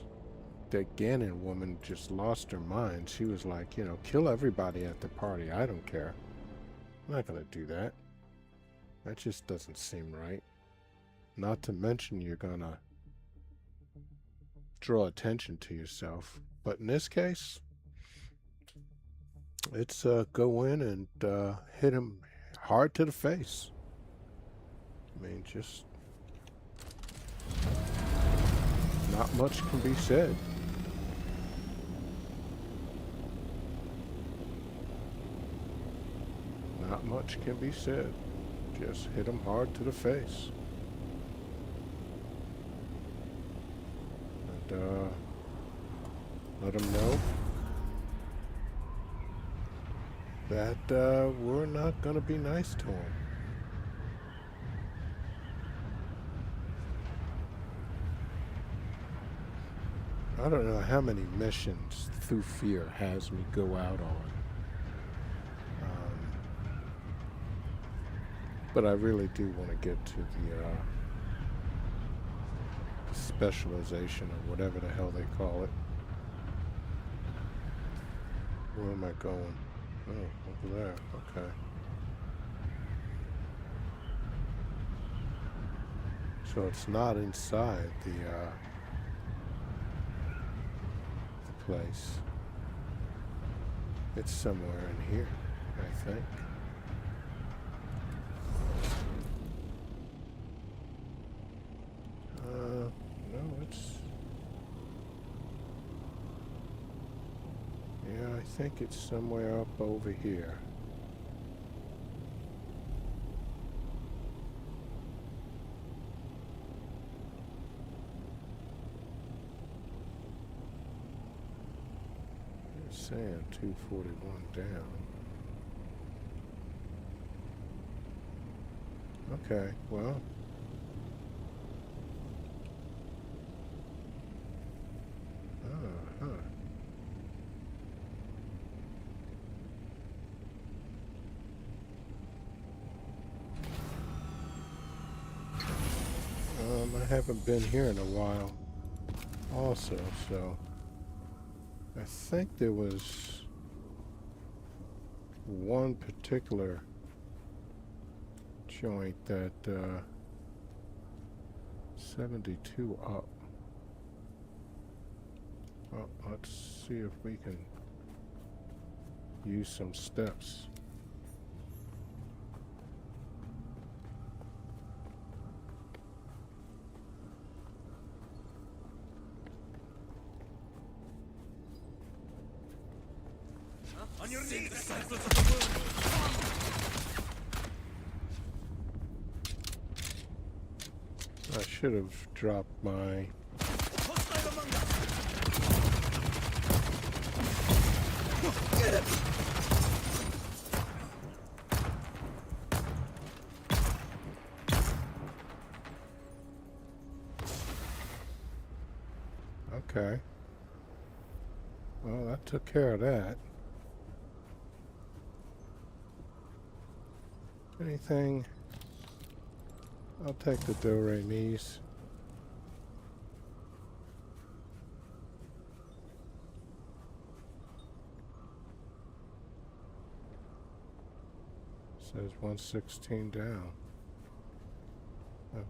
[SPEAKER 1] That Ganon woman just lost her mind. She was like, kill everybody at the party. I don't care. I'm not gonna do that. That just doesn't seem right. Not to mention you're gonna draw attention to yourself. But in this case, it's go in and hit him hard to the face. I mean, just not much can be said. Not much can be said. Just hit him hard to the face. And let him know that we're not going to be nice to him. I don't know how many missions Through Fear has me go out on. But I really do want to get to the specialization or whatever the hell they call it. Where am I going? Oh, over there. Okay. So it's not inside the place. It's somewhere in here, I think. think it's somewhere up over here. It's saying 241 down. Okay, well. Uh-huh. I haven't been here in a while also, so I think there was one particular joint that 72 up. Well, let's see if we can use some steps.
[SPEAKER 8] On your knees!
[SPEAKER 1] I should have dropped my... Okay. Well, that took care of that. Anything? I'll take the do-re-mi's. Says 116 down.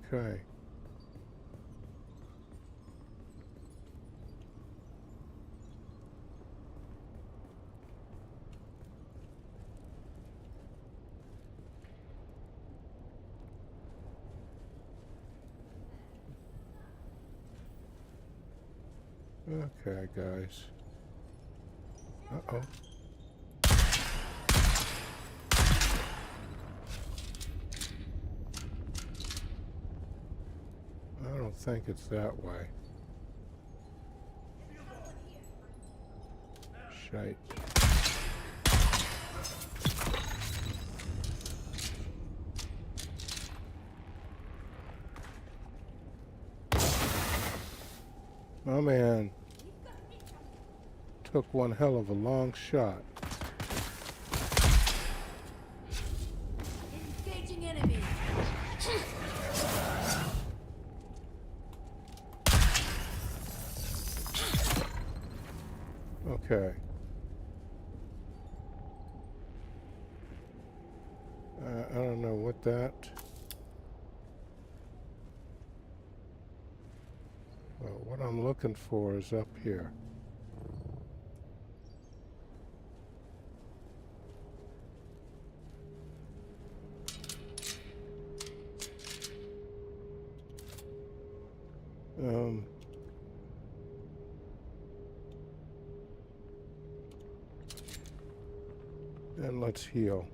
[SPEAKER 1] Okay. Okay, guys. Uh-oh. I don't think it's that way. Shite. My man took one hell of a long shot.
[SPEAKER 3] Engaging enemy.
[SPEAKER 1] Okay. I don't know what that... Well, what I'm looking for is up here. And let's heal.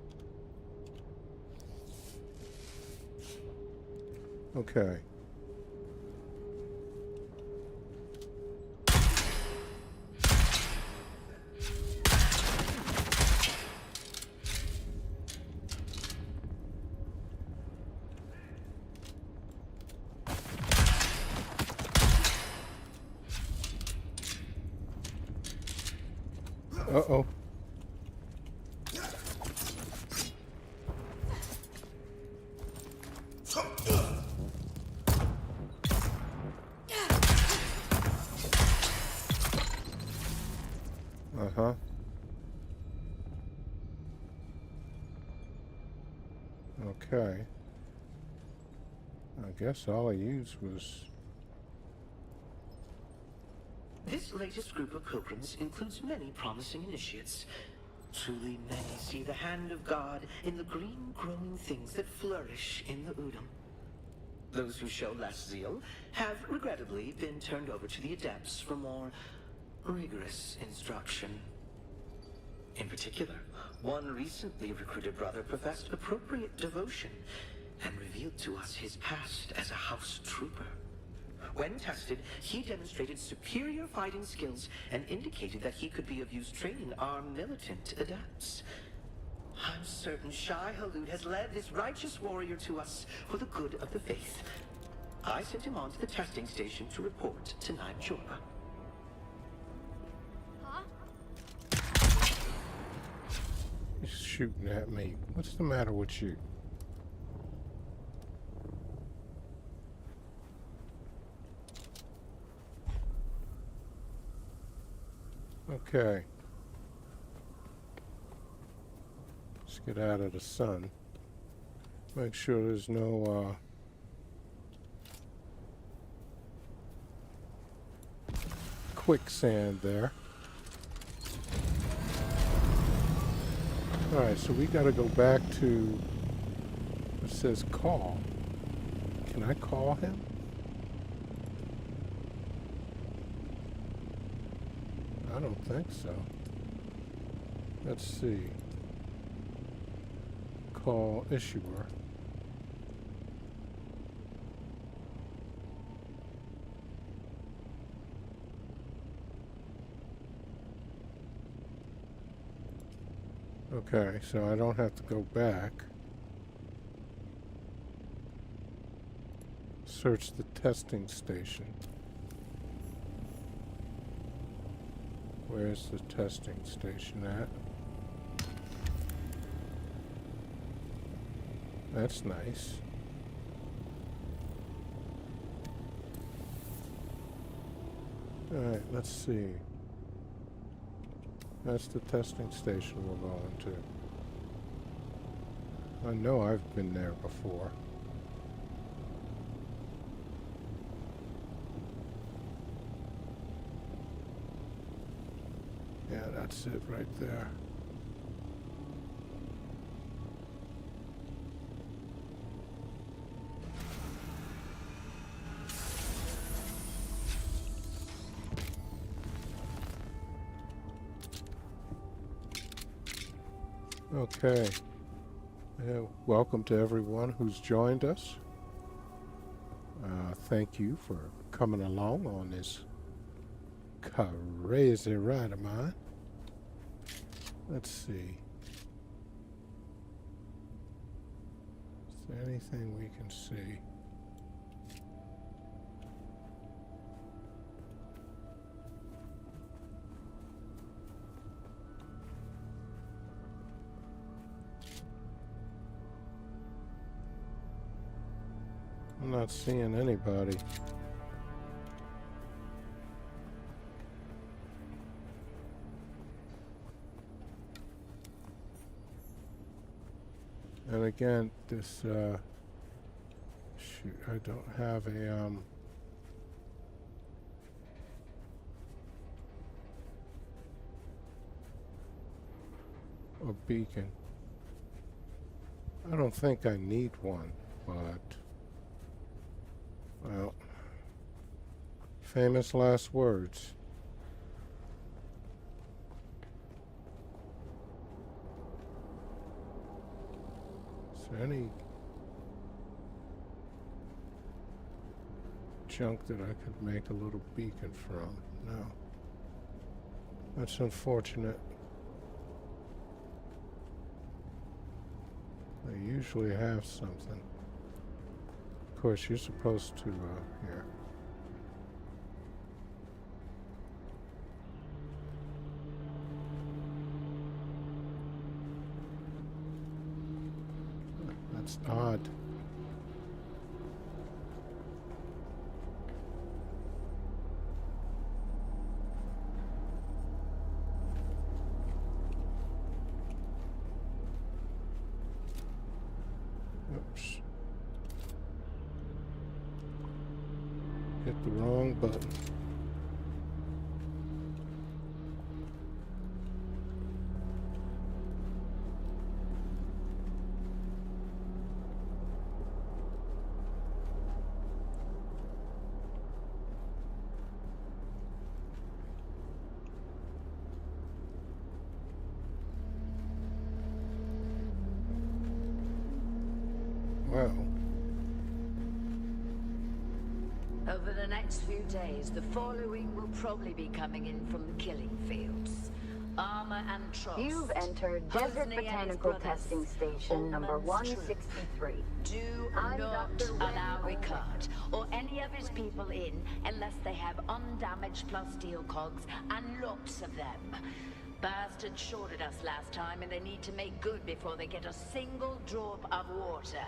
[SPEAKER 1] Okay. Uh-oh. Uh-huh. Okay. I guess all I used was...
[SPEAKER 8] This latest group of pilgrims includes many promising initiates. Truly many see the hand of God in the green growing things that flourish in the Udam. Those who show less zeal have regrettably been turned over to the adepts for more rigorous instruction. In particular, one recently recruited brother professed appropriate devotion and revealed to us his past as a house trooper. When tested, he demonstrated superior fighting skills and indicated that he could be of use training our militant adepts. I'm certain Shai Halud has led this righteous warrior to us for the good of the faith. I sent him on to the testing station to report to Naib Jorba.
[SPEAKER 3] Huh?
[SPEAKER 1] He's shooting at me. What's the matter with you? Okay. Let's get out of the sun. Make sure there's no quicksand there. Alright, so we gotta go back to, it says call. Can I call him? I don't think so. Let's see. Call issuer. Okay, so I don't have to go back. Search the testing station. Where's the testing station at? That's nice. Alright, let's see. That's the testing station we're going to. I know I've been there before. Yeah, that's it right there. Okay. Welcome to everyone who's joined us. Thank you for coming along on this crazy ride of mine. Let's see. Is there anything we can see? I'm not seeing anybody. And again, this, shoot, I don't have a beacon. I don't think I need one, but, well, famous last words. Is there any junk that I could make a little beacon from? No. That's unfortunate. They usually have something. Of course, you're supposed to, here. That's odd. Oops. Hit the wrong button.
[SPEAKER 9] next few days, the following will probably be coming in from the killing fields. Armor and trust.
[SPEAKER 10] You've entered Desert
[SPEAKER 9] Hosni and his
[SPEAKER 10] Botanical
[SPEAKER 9] brothers.
[SPEAKER 10] Testing Station number
[SPEAKER 9] Allman's troop.
[SPEAKER 10] 163.
[SPEAKER 9] Do
[SPEAKER 10] I'm
[SPEAKER 9] not
[SPEAKER 10] Dr.
[SPEAKER 9] allow
[SPEAKER 10] Wen
[SPEAKER 9] Ricard or any of his people in unless they have undamaged plus steel cogs and lots of them. Bastards shorted us last time and they need to make good before they get a single drop of water.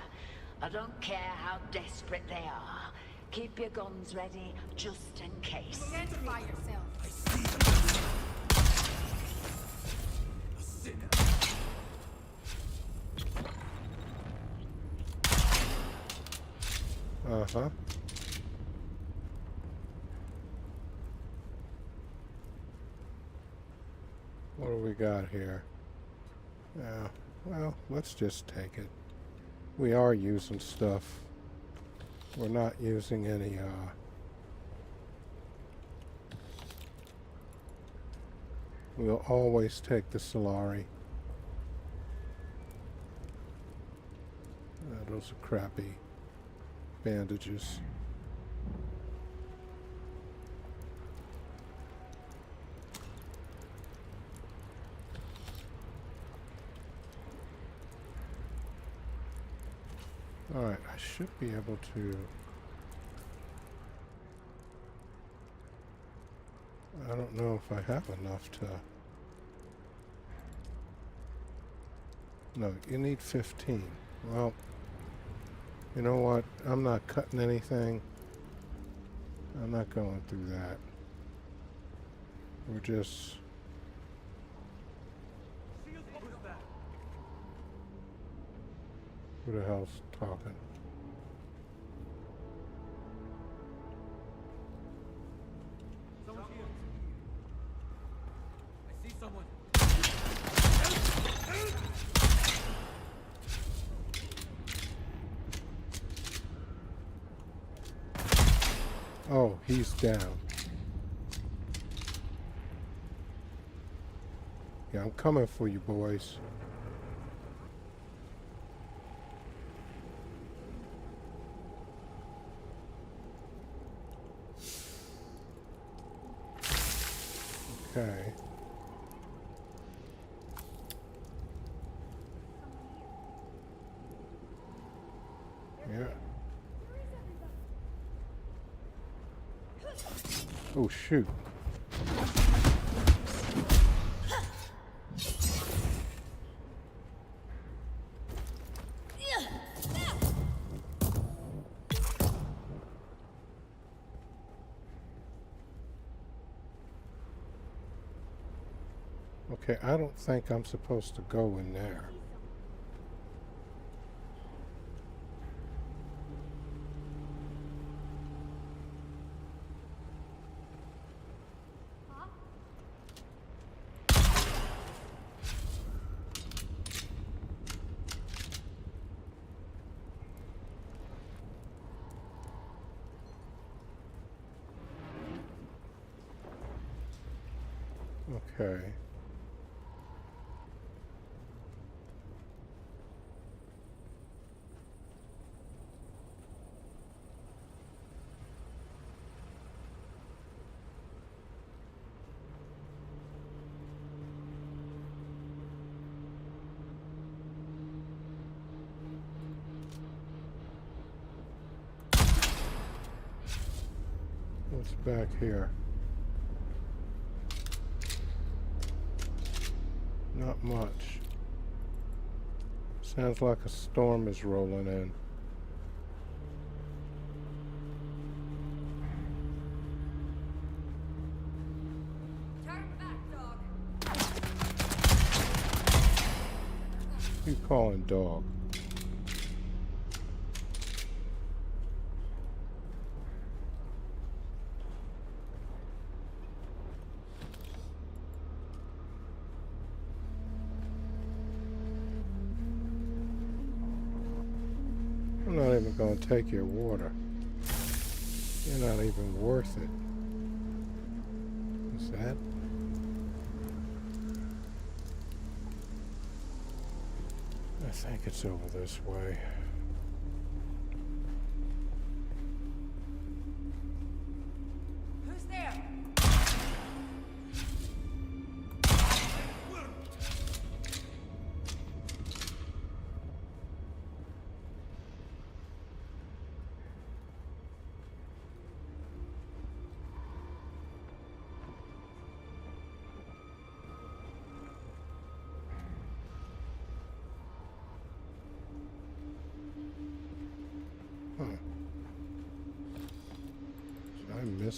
[SPEAKER 9] I don't care how desperate they are. Keep your guns ready just in case.
[SPEAKER 3] Identify yourself.
[SPEAKER 1] Uh-huh. What do we got here? Yeah, well, let's just take it. We are using stuff. We're not using any, we'll always take the Solari. Those are crappy bandages. Alright, I should be able to... I don't know if I have enough to... No, you need 15. Well, you know what? I'm not cutting anything. I'm not going through that. We're just... Who the hell's talking?
[SPEAKER 11] Someone's here. I see someone.
[SPEAKER 1] Oh, he's down. Yeah, I'm coming for you, boys. Okay. Yeah. Oh, shoot. Okay, I don't think I'm supposed to go in there. Okay. What's back here? Not much. Sounds like a storm is rolling in.
[SPEAKER 3] Turn back, dog.
[SPEAKER 1] Who you calling dog? I'm not even going to take your water. You're not even worth it. What's that? I think it's over this way.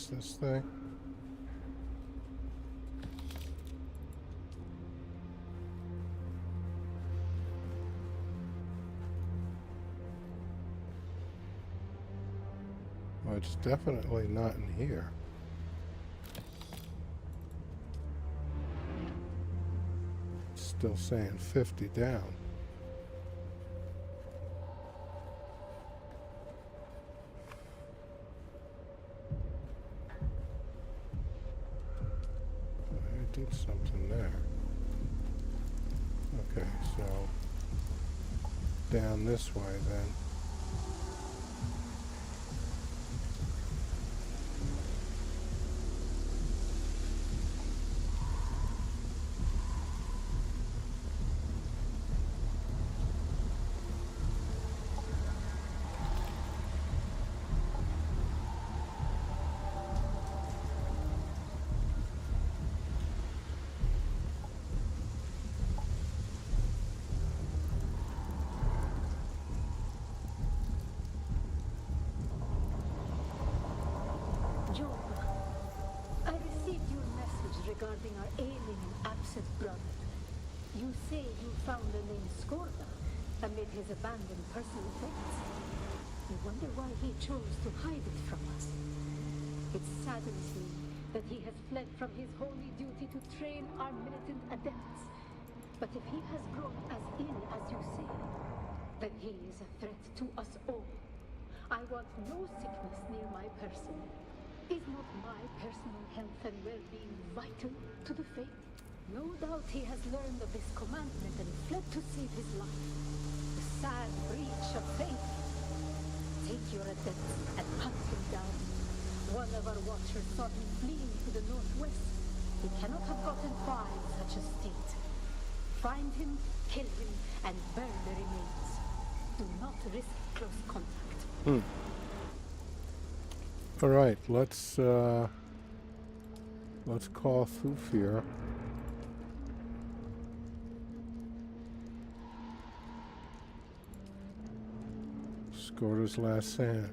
[SPEAKER 1] this thing? Well, it's definitely not in here. It's still saying 50 down. I did something there. Okay, so down this way then.
[SPEAKER 12] Job, I received your message regarding our ailing and absent brother. You say you found the name Skorda amid his abandoned personal effects. I wonder why he chose to hide it from us. It saddens me that he has fled from his holy duty to train our militant adepts. But if he has grown as ill as you say, then he is a threat to us all. I want no sickness near my person. Is not my personal health and well-being vital to the faith? No doubt he has learned of this commandment and fled to save his life. A sad breach of faith. Take your adepts and hunt him down. One of our watchers saw him fleeing to the northwest. He cannot have gotten far in such a state. Find him, kill him, and burn the remains. Do not risk close contact.
[SPEAKER 1] All right, let's call Thufir. Skorda's last sand.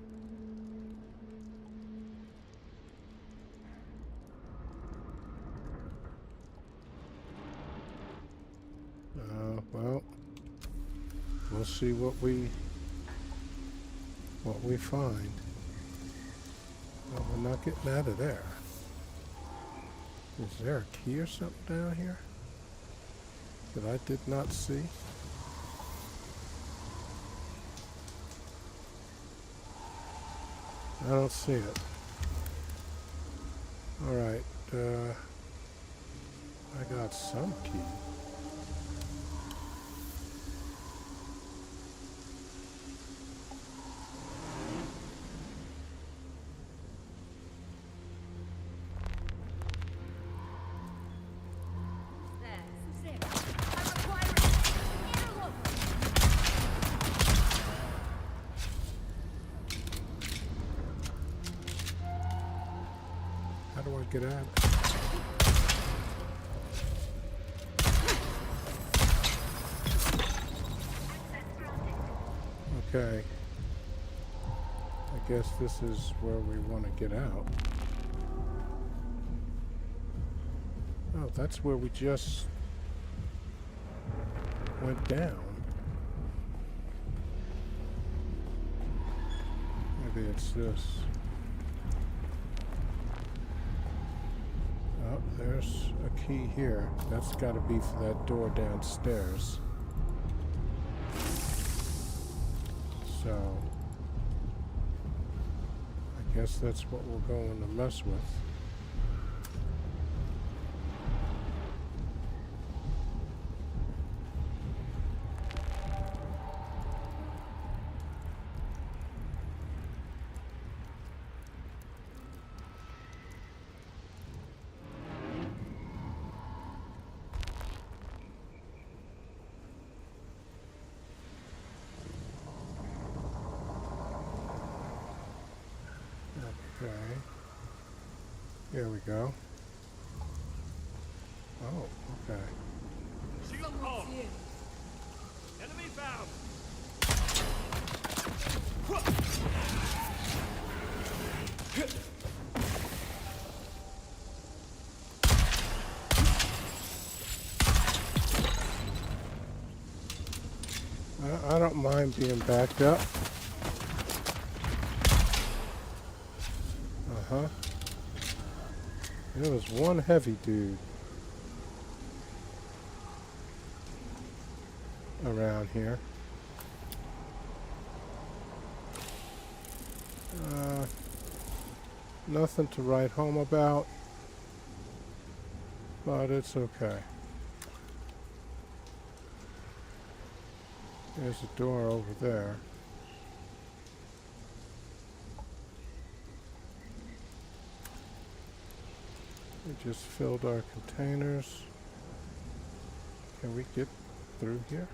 [SPEAKER 1] Well, we'll see what we find. Well, we're not getting out of there. Is there a key or something down here that I did not see? I don't see it. Alright, I got some key. How do I get out? Okay. I guess this is where we want to get out. Oh, that's where we just went down. Maybe it's this. Oh, there's a key here. That's got to be for that door downstairs. So, I guess that's what we're going to mess with. Okay. Here we go. Oh, okay.
[SPEAKER 11] Shield off! Enemy found!
[SPEAKER 1] I don't mind being backed up. Uh-huh. There was one heavy dude around here. Nothing to write home about, but it's okay. There's a door over there. We just filled our containers. Can we get through here?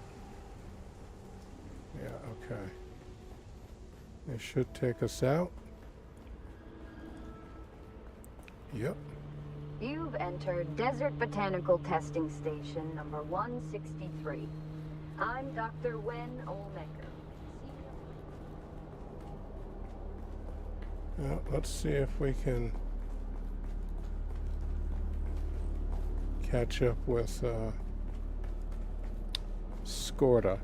[SPEAKER 1] Yeah, okay. It should take us out. Yep.
[SPEAKER 10] You've entered Desert Botanical Testing Station number 163. I'm Dr. Wen Olmecker.
[SPEAKER 1] Well, let's see if we can catch up with Scorda.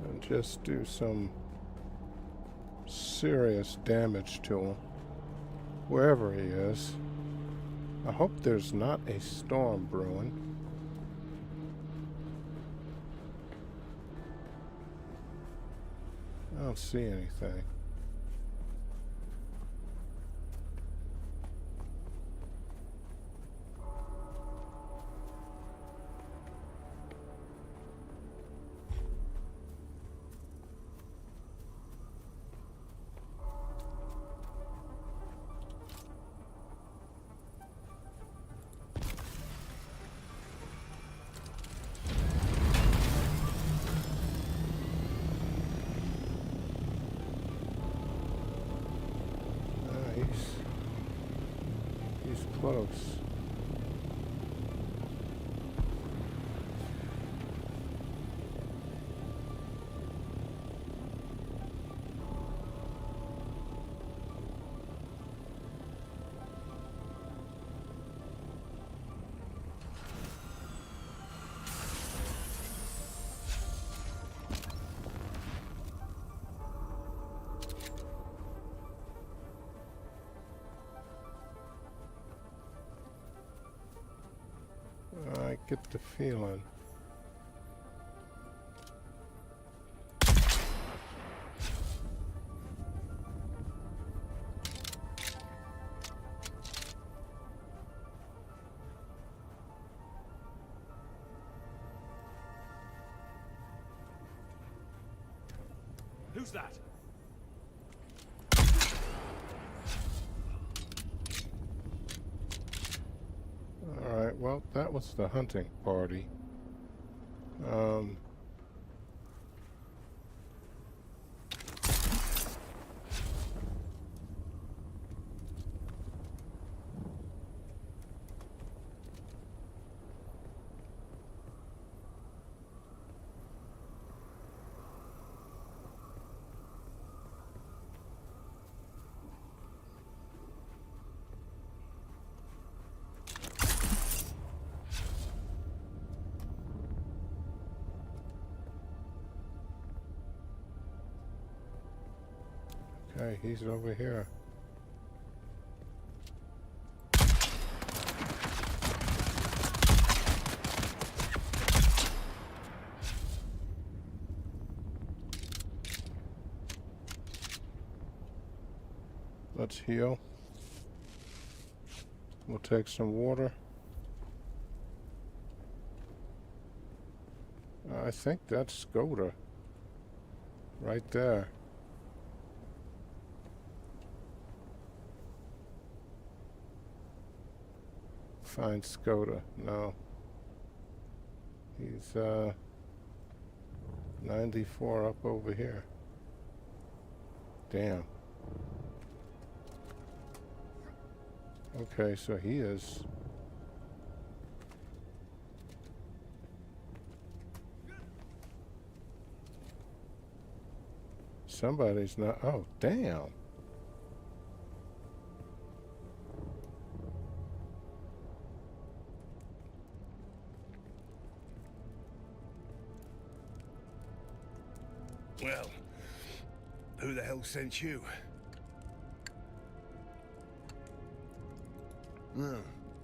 [SPEAKER 1] And just do some serious damage to him, wherever he is. I hope there's not a storm brewing. I don't see anything. He's close. I get the feeling.
[SPEAKER 11] Who's that?
[SPEAKER 1] Alright, well, that was the hunting party. Okay, he's over here. Let's heal. We'll take some water. I think that's Skoda. Right there. Find Skoda. No. He's 94 up over here. Damn. Okay, so he is. Somebody's not. Oh, damn.
[SPEAKER 13] Well, who the hell sent you? No,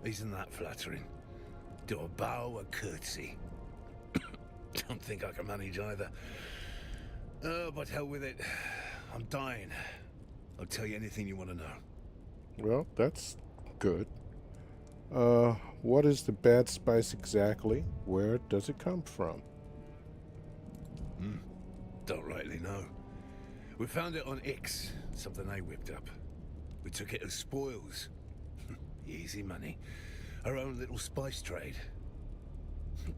[SPEAKER 13] isn't that flattering? Do a bow, a curtsy. Don't think I can manage either. Oh, but hell with it. I'm dying. I'll tell you anything you want to know.
[SPEAKER 1] Well, that's good. What is the bad spice exactly? Where does it come from?
[SPEAKER 13] Don't rightly know. We found it on Ix, something I whipped up. We took it as spoils. Easy money. Our own little spice trade.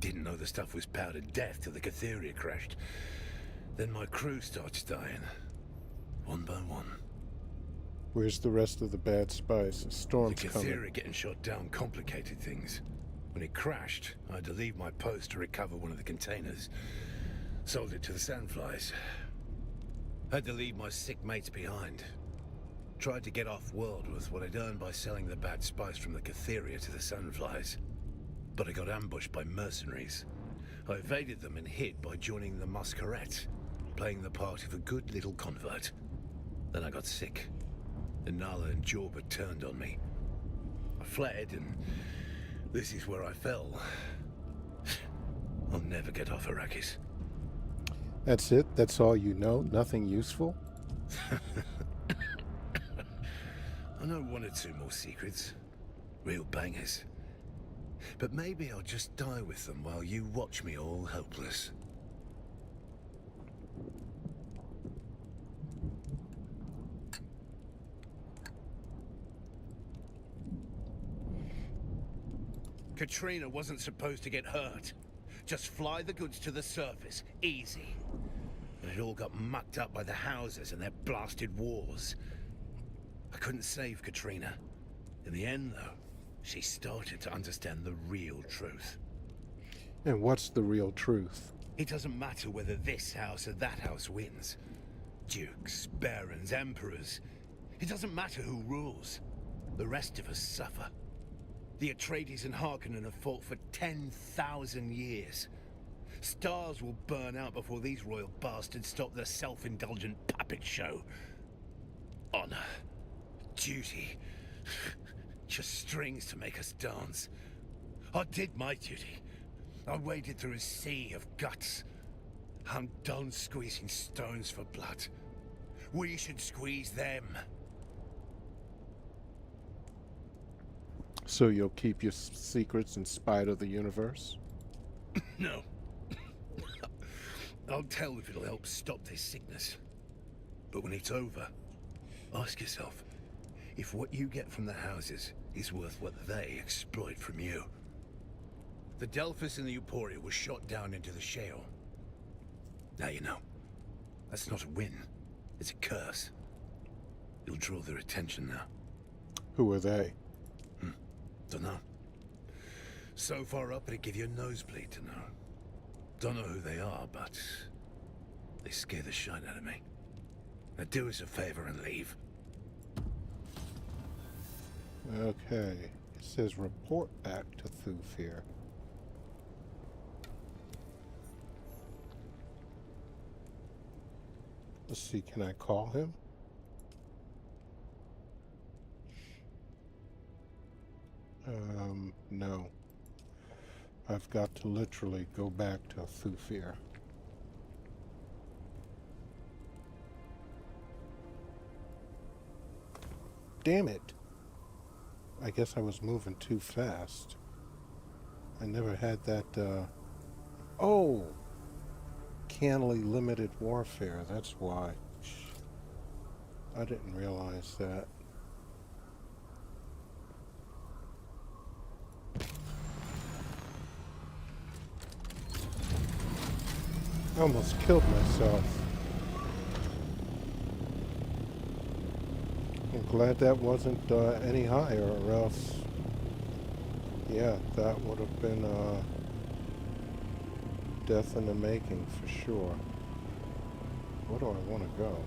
[SPEAKER 13] Didn't know the stuff was powdered death till the Catheria crashed. Then my crew starts dying. One by one.
[SPEAKER 1] Where's the rest of the bad spice? A storm's
[SPEAKER 13] The
[SPEAKER 1] coming.
[SPEAKER 13] Catheria getting shot down complicated things. When it crashed, I had to leave my post to recover one of the containers. Sold it to the sandflies. Had to leave my sick mates behind. Tried to get off-world with what I'd earned by selling the bad spice from the Catheria to the sandflies. But I got ambushed by mercenaries. I evaded them and hid by joining the Masquerette, playing the part of a good little convert. Then I got sick. And Nala and Jorba turned on me. I fled, and this is where I fell. I'll never get off Arrakis.
[SPEAKER 1] That's it? That's all you know? Nothing useful?
[SPEAKER 13] I know one or two more secrets. Real bangers. But maybe I'll just die with them while you watch me all helpless. Katrina wasn't supposed to get hurt. Just fly the goods to the surface. Easy. But it all got mucked up by the houses and their blasted wars. I couldn't save Katrina. In the end, though, she started to understand the real truth.
[SPEAKER 1] And what's the real truth?
[SPEAKER 13] It doesn't matter whether this house or that house wins. Dukes, barons, emperors. It doesn't matter who rules. The rest of us suffer. The Atreides and Harkonnen have fought for 10,000 years. Stars will burn out before these royal bastards stop their self-indulgent puppet show. Honor. Duty. Just strings to make us dance. I did my duty. I waded through a sea of guts. I'm done squeezing stones for blood. We should squeeze them.
[SPEAKER 1] So you'll keep your secrets in spite of the universe?
[SPEAKER 13] No. I'll tell if it'll help stop this sickness. But when it's over, ask yourself if what you get from the houses is worth what they exploit from you. The Delphus and the Euphoria were shot down into the shale. Now you know. That's not a win. It's a curse. You'll draw their attention now.
[SPEAKER 1] Who are they?
[SPEAKER 13] Dunno. So far up it'd give you a nosebleed to know. Don't know who they are, but they scare the shit out of me. Now do us a favor and leave.
[SPEAKER 1] Okay. It says report back to Thufir. Let's see, can I call him? No. I've got to literally go back to Thufir. Damn it! I guess I was moving too fast. I never had that, Oh! Canley limited warfare, that's why. I didn't realize that. I almost killed myself. I'm glad that wasn't any higher, or else, yeah, that would have been death in the making for sure. Where do I want to go?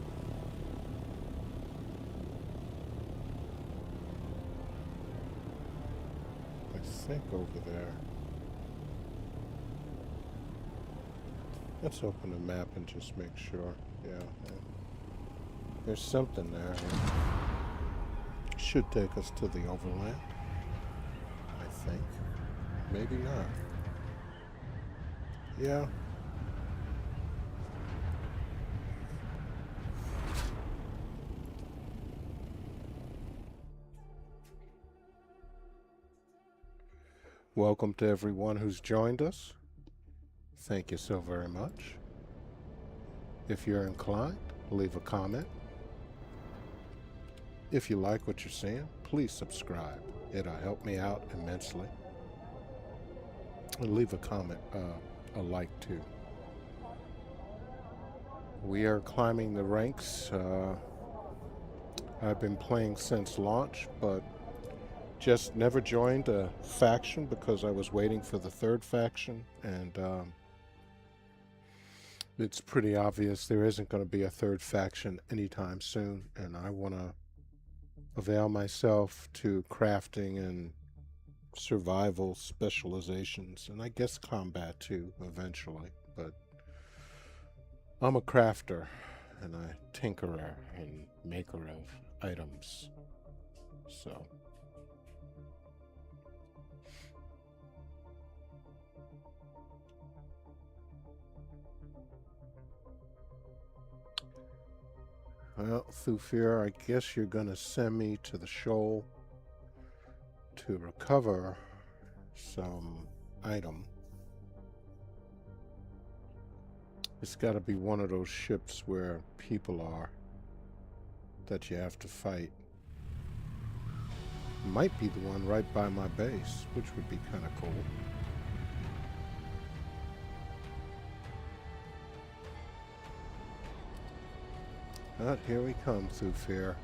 [SPEAKER 1] I think over there. Let's open the map and just make sure. Yeah, there's something there. Should take us to the overland, I think. Maybe not. Yeah. Welcome to everyone who's joined us. Thank you so very much. If you're inclined, leave a comment. If you like what you're seeing, please subscribe. It'll help me out immensely. And leave a comment, a like too. We are climbing the ranks. I've been playing since launch, but just never joined a faction because I was waiting for the third faction, and it's pretty obvious there isn't going to be a third faction anytime soon, and I want to avail myself to crafting and survival specializations, and I guess combat too eventually. But I'm a crafter and a tinkerer and maker of items, so well, Thufir, I guess you're gonna send me to the shoal to recover some item. It's got to be one of those ships where people are that you have to fight. Might be the one right by my base, which would be kind of cool. Here we come, Thufir.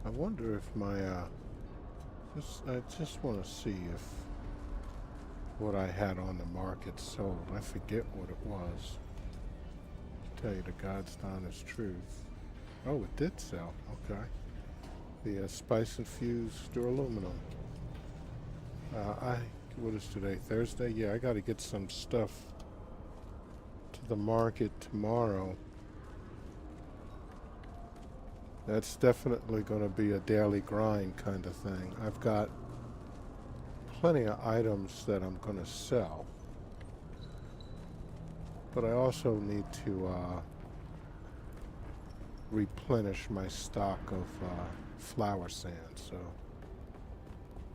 [SPEAKER 1] I wonder if my, I just want to see if what I had on the market sold. I forget what it was. To tell you the God's honest truth. Oh, it did sell. Okay. The spice-infused duraluminum. What is today? Thursday? Yeah, I got to get some stuff to the market tomorrow. That's definitely going to be a daily grind kind of thing. I've got plenty of items that I'm going to sell, but I also need to replenish my stock of flower sand, so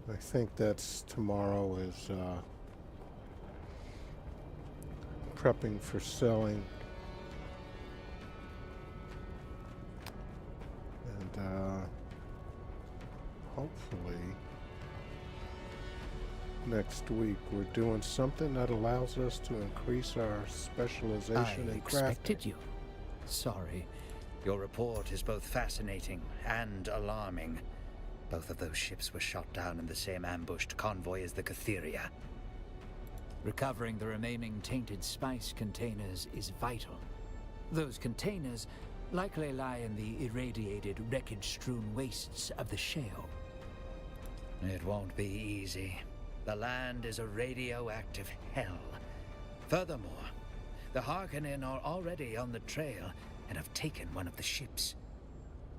[SPEAKER 1] I think that's tomorrow is prepping for selling. And hopefully next week we're doing something that allows us to increase our specialization in crafting.
[SPEAKER 4] I expected you. Sorry.
[SPEAKER 5] Your report is both fascinating and alarming. Both of those ships were shot down in the same ambushed convoy as the Catheria.
[SPEAKER 4] Recovering the remaining tainted spice containers is vital. Those containers likely lie in the irradiated, wreckage-strewn wastes of the shale.
[SPEAKER 5] It won't be easy. The land is a radioactive hell. Furthermore, the Harkonnen are already on the trail and have taken one of the ships.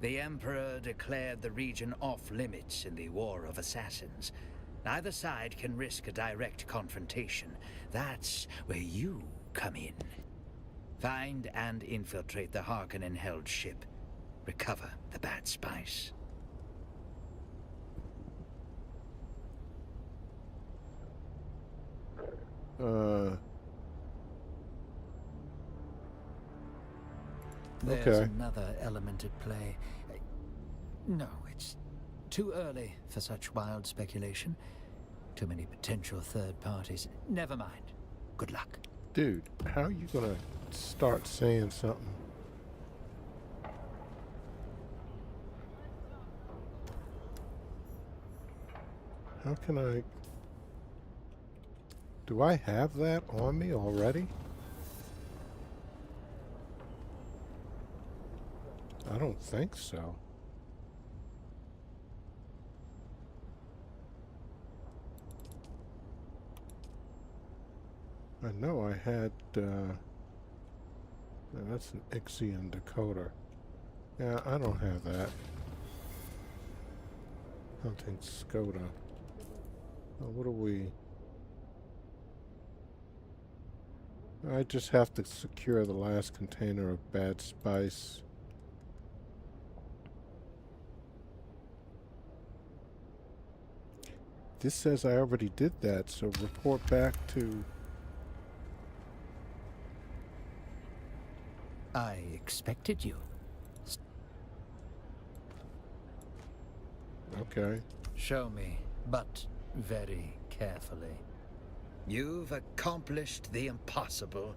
[SPEAKER 5] The Emperor declared the region off-limits in the War of Assassins. Neither side can risk a direct confrontation. That's where you come in. Find and infiltrate the Harkonnen-held ship. Recover the bad spice.
[SPEAKER 4] There's
[SPEAKER 1] Okay.
[SPEAKER 4] another element at play. No, it's too early for such wild speculation. Too many potential third parties. Never mind. Good luck.
[SPEAKER 1] Dude, how are you gonna start saying something? How can I... Do I have that on me already? I don't think so. I know I had, that's an Ixion decoder. Yeah, I don't have that. Hunting Skoda. What do we... I just have to secure the last container of bad spice. This says I already did that, so report back to...
[SPEAKER 4] I expected you.
[SPEAKER 1] Okay.
[SPEAKER 4] Show me, but very carefully.
[SPEAKER 5] You've accomplished the impossible,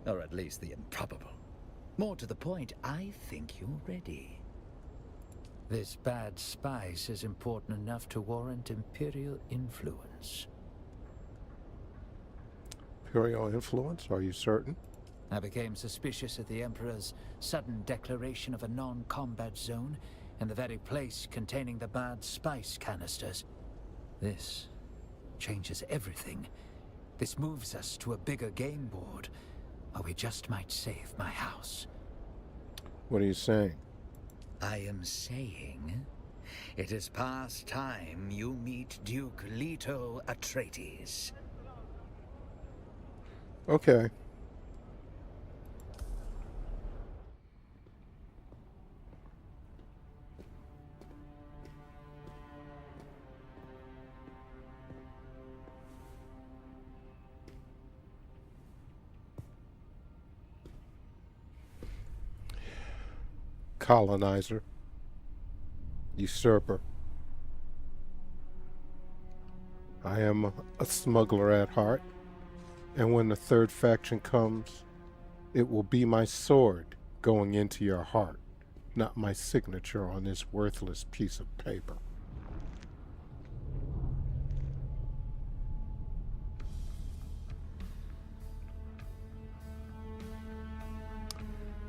[SPEAKER 5] or at least the improbable. More to the point, I think you're ready.
[SPEAKER 4] This bad spice is important enough to warrant Imperial influence.
[SPEAKER 1] Imperial influence? Are you certain?
[SPEAKER 4] I became suspicious of the Emperor's sudden declaration of a non-combat zone in the very place containing the bad spice canisters. This changes everything. This moves us to a bigger game board, or we just might save my house.
[SPEAKER 1] What are you saying?
[SPEAKER 5] I am saying it is past time you meet Duke Leto Atreides.
[SPEAKER 1] Okay. Colonizer. Usurper. I am a smuggler at heart, and when the third faction comes, it will be my sword going into your heart, not my signature on this worthless piece of paper.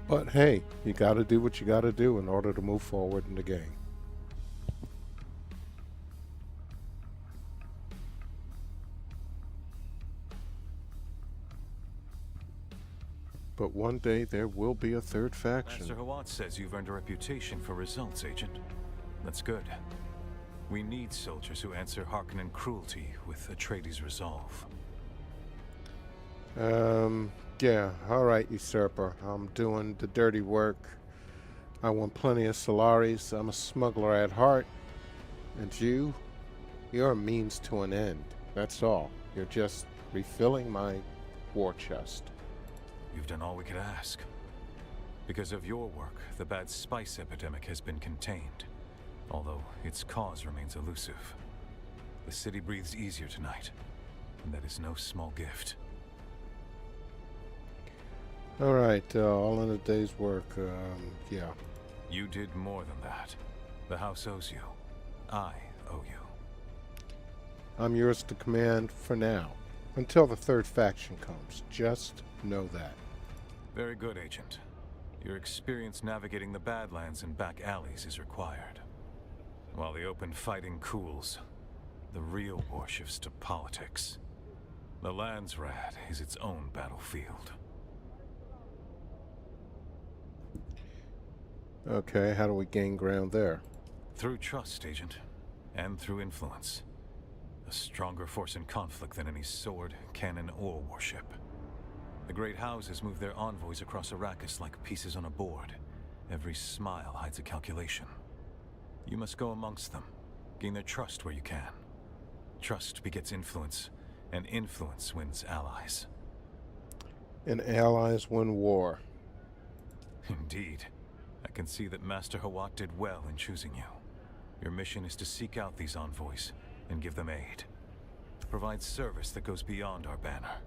[SPEAKER 1] But hey, you gotta do what you gotta do in order to move forward in the game. But one day there will be a third faction.
[SPEAKER 11] Master Hawat says you've earned a reputation for results, Agent. That's good. We need soldiers who answer Harkonnen cruelty with Atreides' resolve.
[SPEAKER 1] Yeah, alright, Usurper. I'm doing the dirty work. I want plenty of Solaris. I'm a smuggler at heart. And you're a means to an end. That's all. You're just refilling my war chest.
[SPEAKER 11] You've done all we could ask. Because of your work, the bad spice epidemic has been contained, although its cause remains elusive. The city breathes easier tonight, and that is no small gift.
[SPEAKER 1] Alright, all in a day's work, yeah.
[SPEAKER 11] You did more than that. The house owes you. I owe you.
[SPEAKER 1] I'm yours to command for now, until the third faction comes. Just know that.
[SPEAKER 11] Very good, Agent. Your experience navigating the Badlands and back alleys is required. While the open fighting cools, the real war shifts to politics. The Landsrat is its own battlefield.
[SPEAKER 1] Okay, how do we gain ground there?
[SPEAKER 11] Through trust, Agent. And through influence. A stronger force in conflict than any sword, cannon, or warship. The great houses move their envoys across Arrakis like pieces on a board. Every smile hides a calculation. You must go amongst them. Gain their trust where you can. Trust begets influence, and influence wins allies.
[SPEAKER 1] And allies win war.
[SPEAKER 11] Indeed. I can see that Master Hawat did well in choosing you. Your mission is to seek out these envoys and give them aid. Provide service that goes beyond our banner.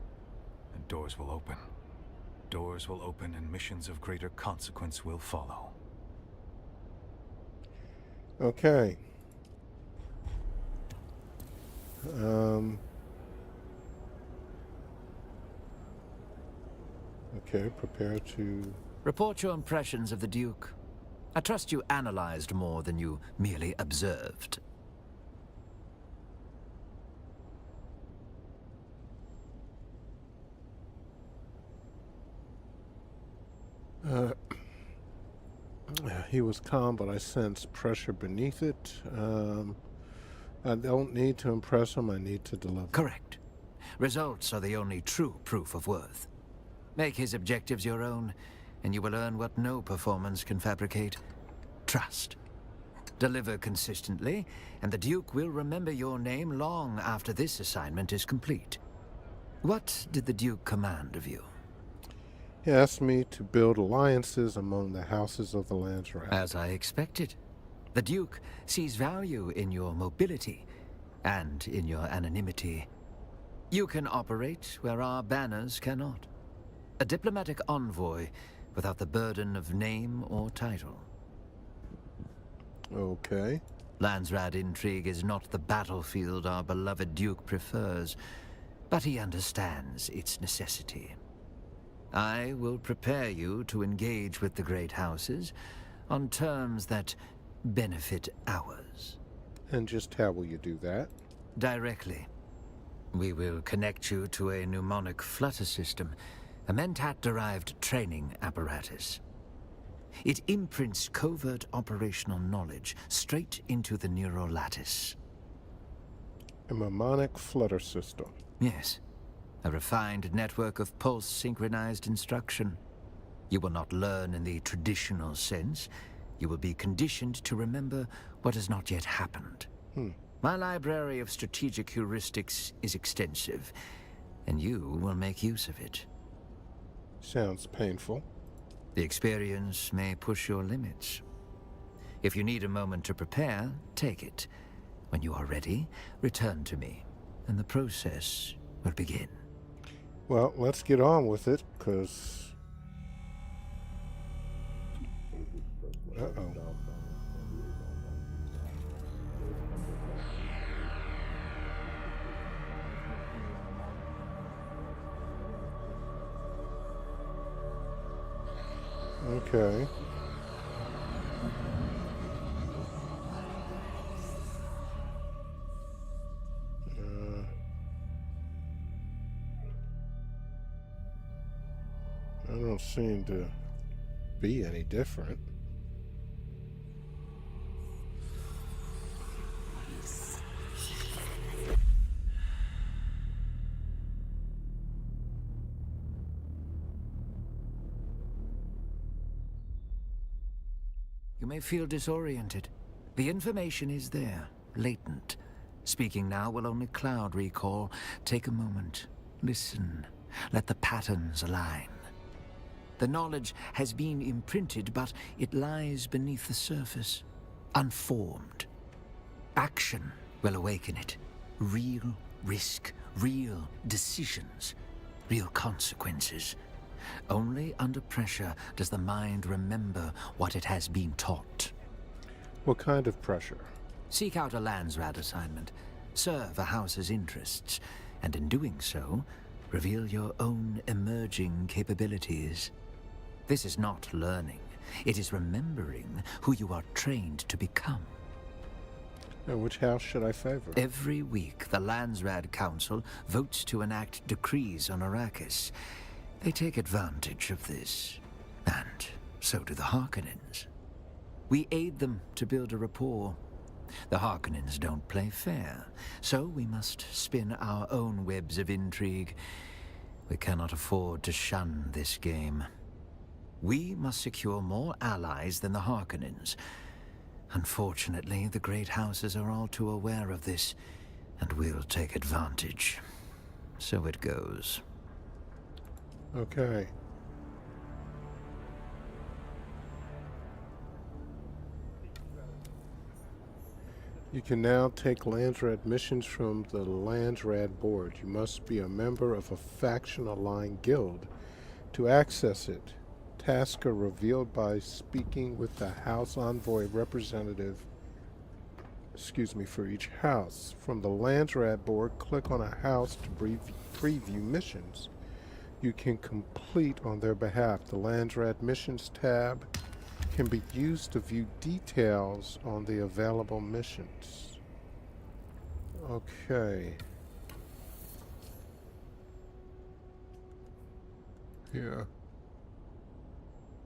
[SPEAKER 11] And doors will open. Doors will open and missions of greater consequence will follow.
[SPEAKER 1] Okay. Okay, prepare to...
[SPEAKER 4] Report your impressions of the Duke. I trust you analyzed more than you merely observed.
[SPEAKER 1] He was calm, but I sensed pressure beneath it. I don't need to impress him, I need to deliver.
[SPEAKER 4] Correct. Results are the only true proof of worth. Make his objectives your own, and you will earn what no performance can fabricate. Trust. Deliver consistently, and the Duke will remember your name long after this assignment is complete. What did the Duke command of you?
[SPEAKER 1] He asked me to build alliances among the houses of the Landsrat.
[SPEAKER 4] As I expected. The Duke sees value in your mobility and in your anonymity. You can operate where our banners cannot. A diplomatic envoy without the burden of name or title.
[SPEAKER 1] Okay.
[SPEAKER 4] Landsrat intrigue is not the battlefield our beloved Duke prefers, but he understands its necessity. I will prepare you to engage with the great houses on terms that benefit ours.
[SPEAKER 1] And just how will you do that?
[SPEAKER 4] Directly. We will connect you to a mnemonic flutter system, a Mentat-derived training apparatus. It imprints covert operational knowledge straight into the neural lattice.
[SPEAKER 1] A mnemonic flutter system.
[SPEAKER 4] Yes. A refined network of pulse-synchronized instruction. You will not learn in the traditional sense. You will be conditioned to remember what has not yet happened. My library of strategic heuristics is extensive, and you will make use of it.
[SPEAKER 1] Sounds painful.
[SPEAKER 4] The experience may push your limits. If you need a moment to prepare, take it. When you are ready, return to me, and the process will begin.
[SPEAKER 1] Well, let's get on with it, because... Uh-oh. Okay. I don't seem to be any different.
[SPEAKER 4] You may feel disoriented. The information is there, latent. Speaking now will only cloud recall. Take a moment. Listen. Let the patterns align. The knowledge has been imprinted, but it lies beneath the surface, unformed. Action will awaken it. Real risk, real decisions, real consequences. Only under pressure does the mind remember what it has been taught.
[SPEAKER 1] What kind of pressure?
[SPEAKER 4] Seek out a Landsrat assignment, serve a house's interests, and in doing so, reveal your own emerging capabilities. This is not learning. It is remembering who you are trained to become.
[SPEAKER 1] And which house should I favor?
[SPEAKER 4] Every week, the Landsrat Council votes to enact decrees on Arrakis. They take advantage of this, and so do the Harkonnens. We aid them to build a rapport. The Harkonnens don't play fair, so we must spin our own webs of intrigue. We cannot afford to shun this game. We must secure more allies than the Harkonnens. Unfortunately, the great houses are all too aware of this, and will take advantage. So it goes.
[SPEAKER 1] Okay. You can now take Landsrat missions from the Landsrat board. You must be a member of a faction-aligned guild to access it. Tasks are revealed by speaking with the House Envoy representative, for each house. From the Landsrat board, click on a house to preview missions you can complete on their behalf. The Landsrat Missions tab can be used to view details on the available missions. Okay. Yeah.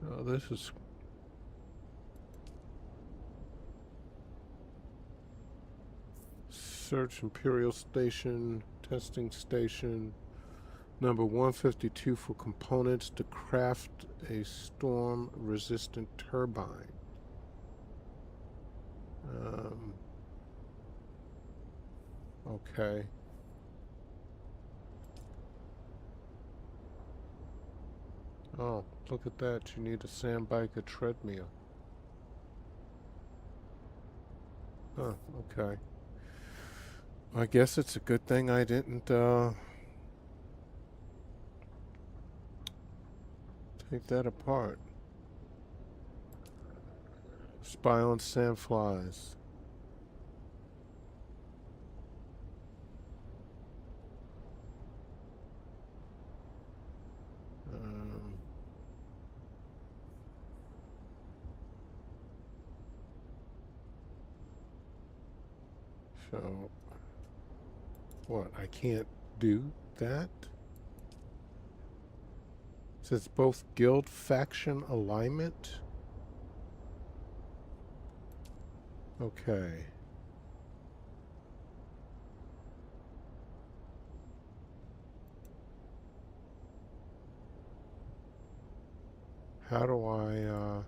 [SPEAKER 1] Oh, this is... Search Imperial Station, testing station, number 152 for components to craft a storm-resistant turbine. Okay. Oh, look at that. You need a sandbike, a treadmill. Huh, okay. I guess it's a good thing I didn't, take that apart. Spy on sandflies. So, what? I can't do that? It says both guild faction alignment. Okay. How do I,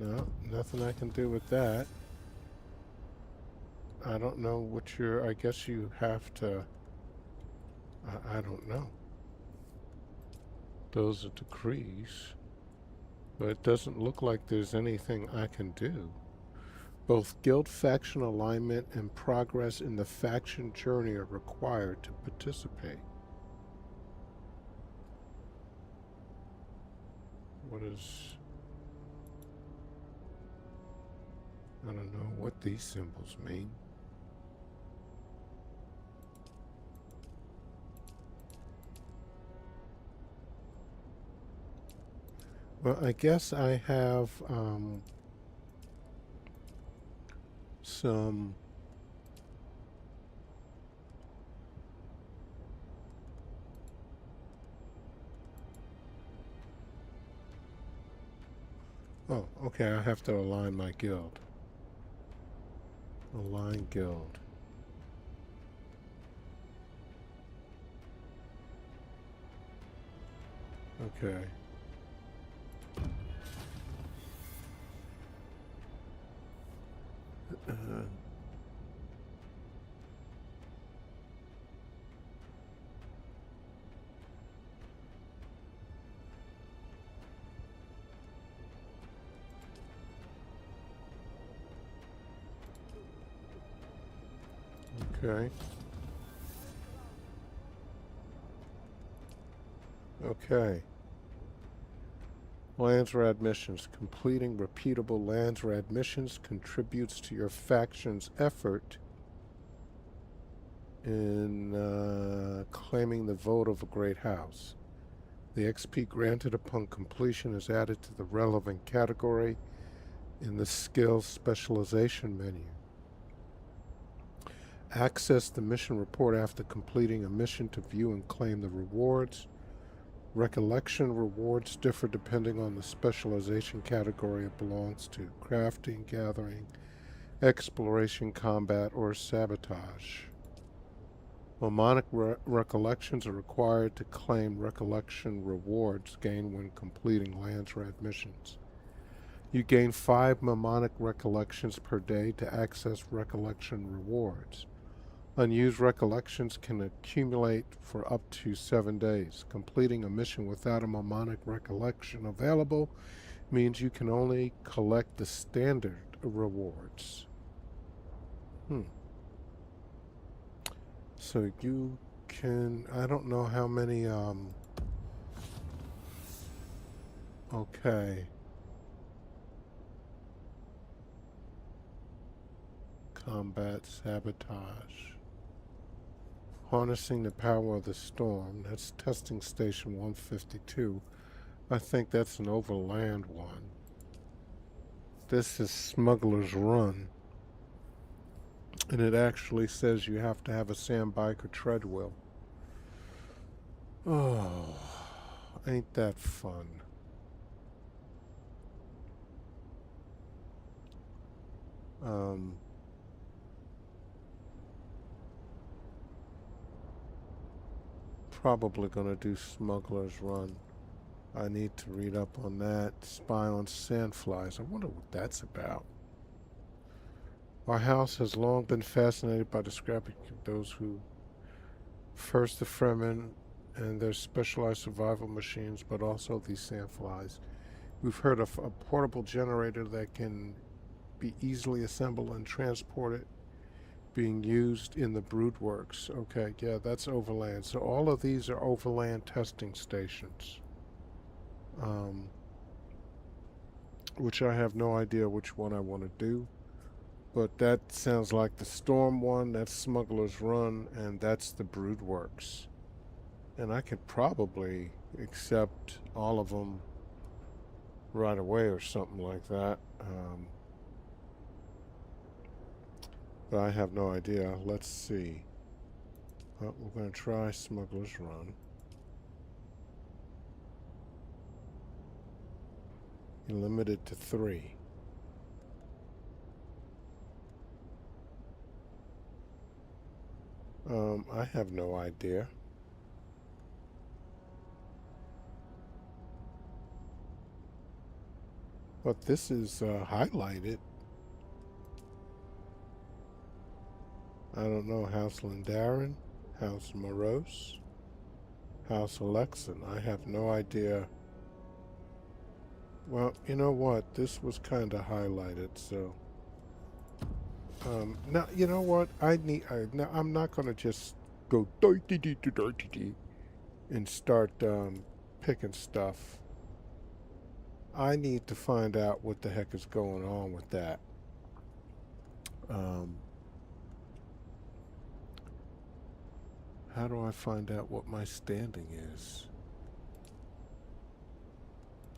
[SPEAKER 1] No, nothing I can do with that. I don't know what you're... I guess you have to... I don't know. Those are decrees. But it doesn't look like there's anything I can do. Both guild faction alignment and progress in the faction journey are required to participate. What is... I don't know what these symbols mean. Well, I guess I have some... Oh, okay, I have to align my guild. Align guild. Okay. Okay. Okay. Landsrad missions. Completing repeatable Landsrad missions contributes to your faction's effort in claiming the vote of a great house. The XP granted upon completion is added to the relevant category in the skill specialization menu. Access the mission report after completing a mission to view and claim the rewards. Recollection rewards differ depending on the specialization category it belongs to: crafting, gathering, exploration, combat, or sabotage. Mnemonic recollections are required to claim recollection rewards gained when completing Landsrad missions. You gain 5 mnemonic recollections per day to access recollection rewards. Unused recollections can accumulate for up to 7 days. Completing a mission without a mnemonic recollection available means you can only collect the standard rewards. So you can... I don't know how many... Okay. Combat, sabotage. Harnessing the power of the storm. That's testing station 152. I think that's an overland one. This is Smuggler's Run. And it actually says you have to have a sand bike or treadwheel. Oh, ain't that fun. Probably gonna do Smuggler's Run. I need to read up on that. Spy on sandflies. I wonder what that's about. Our house has long been fascinated by the scrappy those who first the Fremen and their specialized survival machines, but also these sandflies. We've heard of a portable generator that can be easily assembled and transported being used in the brood works. Okay, yeah, that's overland. So all of these are overland testing stations. Which I have no idea which one I want to do. But that sounds like the Storm one, that's Smuggler's Run, and that's the Brood Works. And I could probably accept all of them right away or something like that. But I have no idea. Let's see. Well, we're going to try Smuggler's Run. You're limited to 3. I have no idea. But this is highlighted. I don't know. House Lindarin, House Morose, House Alexan. I have no idea. Well, you know what? This was kind of highlighted, so. Now, you know what? Now, I'm not going to just go and start picking stuff. I need to find out what the heck is going on with that. How do I find out what my standing is?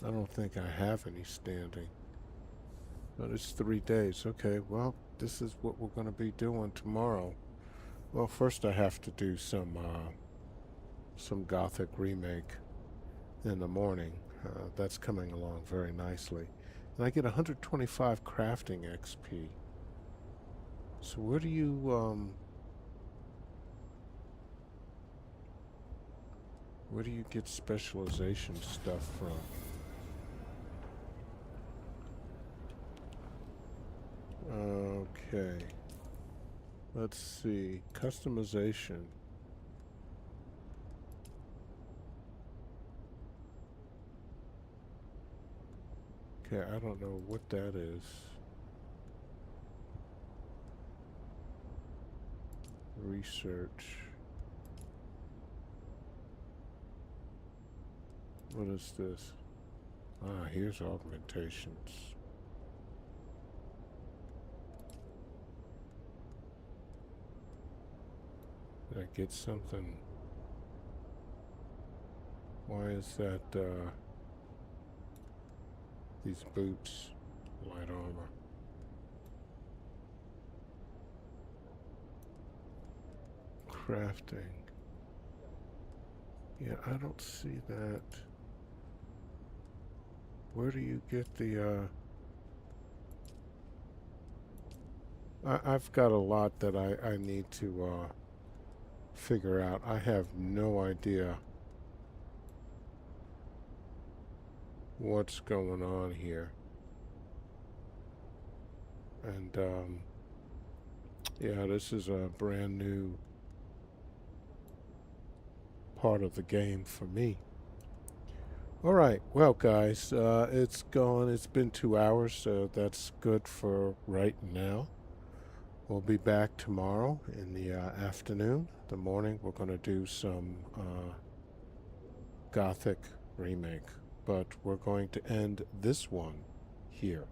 [SPEAKER 1] I don't think I have any standing. But it's 3 days. Okay, well, this is what we're going to be doing tomorrow. Well, first I have to do some Gothic remake in the morning. That's coming along very nicely. And I get 125 crafting XP. So where do you get specialization stuff from? Okay. Let's see. Customization. Okay, I don't know what that is. Research. What is this? Ah, here's augmentations. Did I get something? Why is that, these boots, light armor? Crafting. Yeah, I don't see that. Where do you get the, I've got a lot that I need to, figure out. I have no idea what's going on here. And, yeah, this is a brand new part of the game for me. Alright, well guys, it's been 2 hours, so that's good for right now. We'll be back tomorrow in the afternoon. The morning we're going to do some Gothic remake, but we're going to end this one here.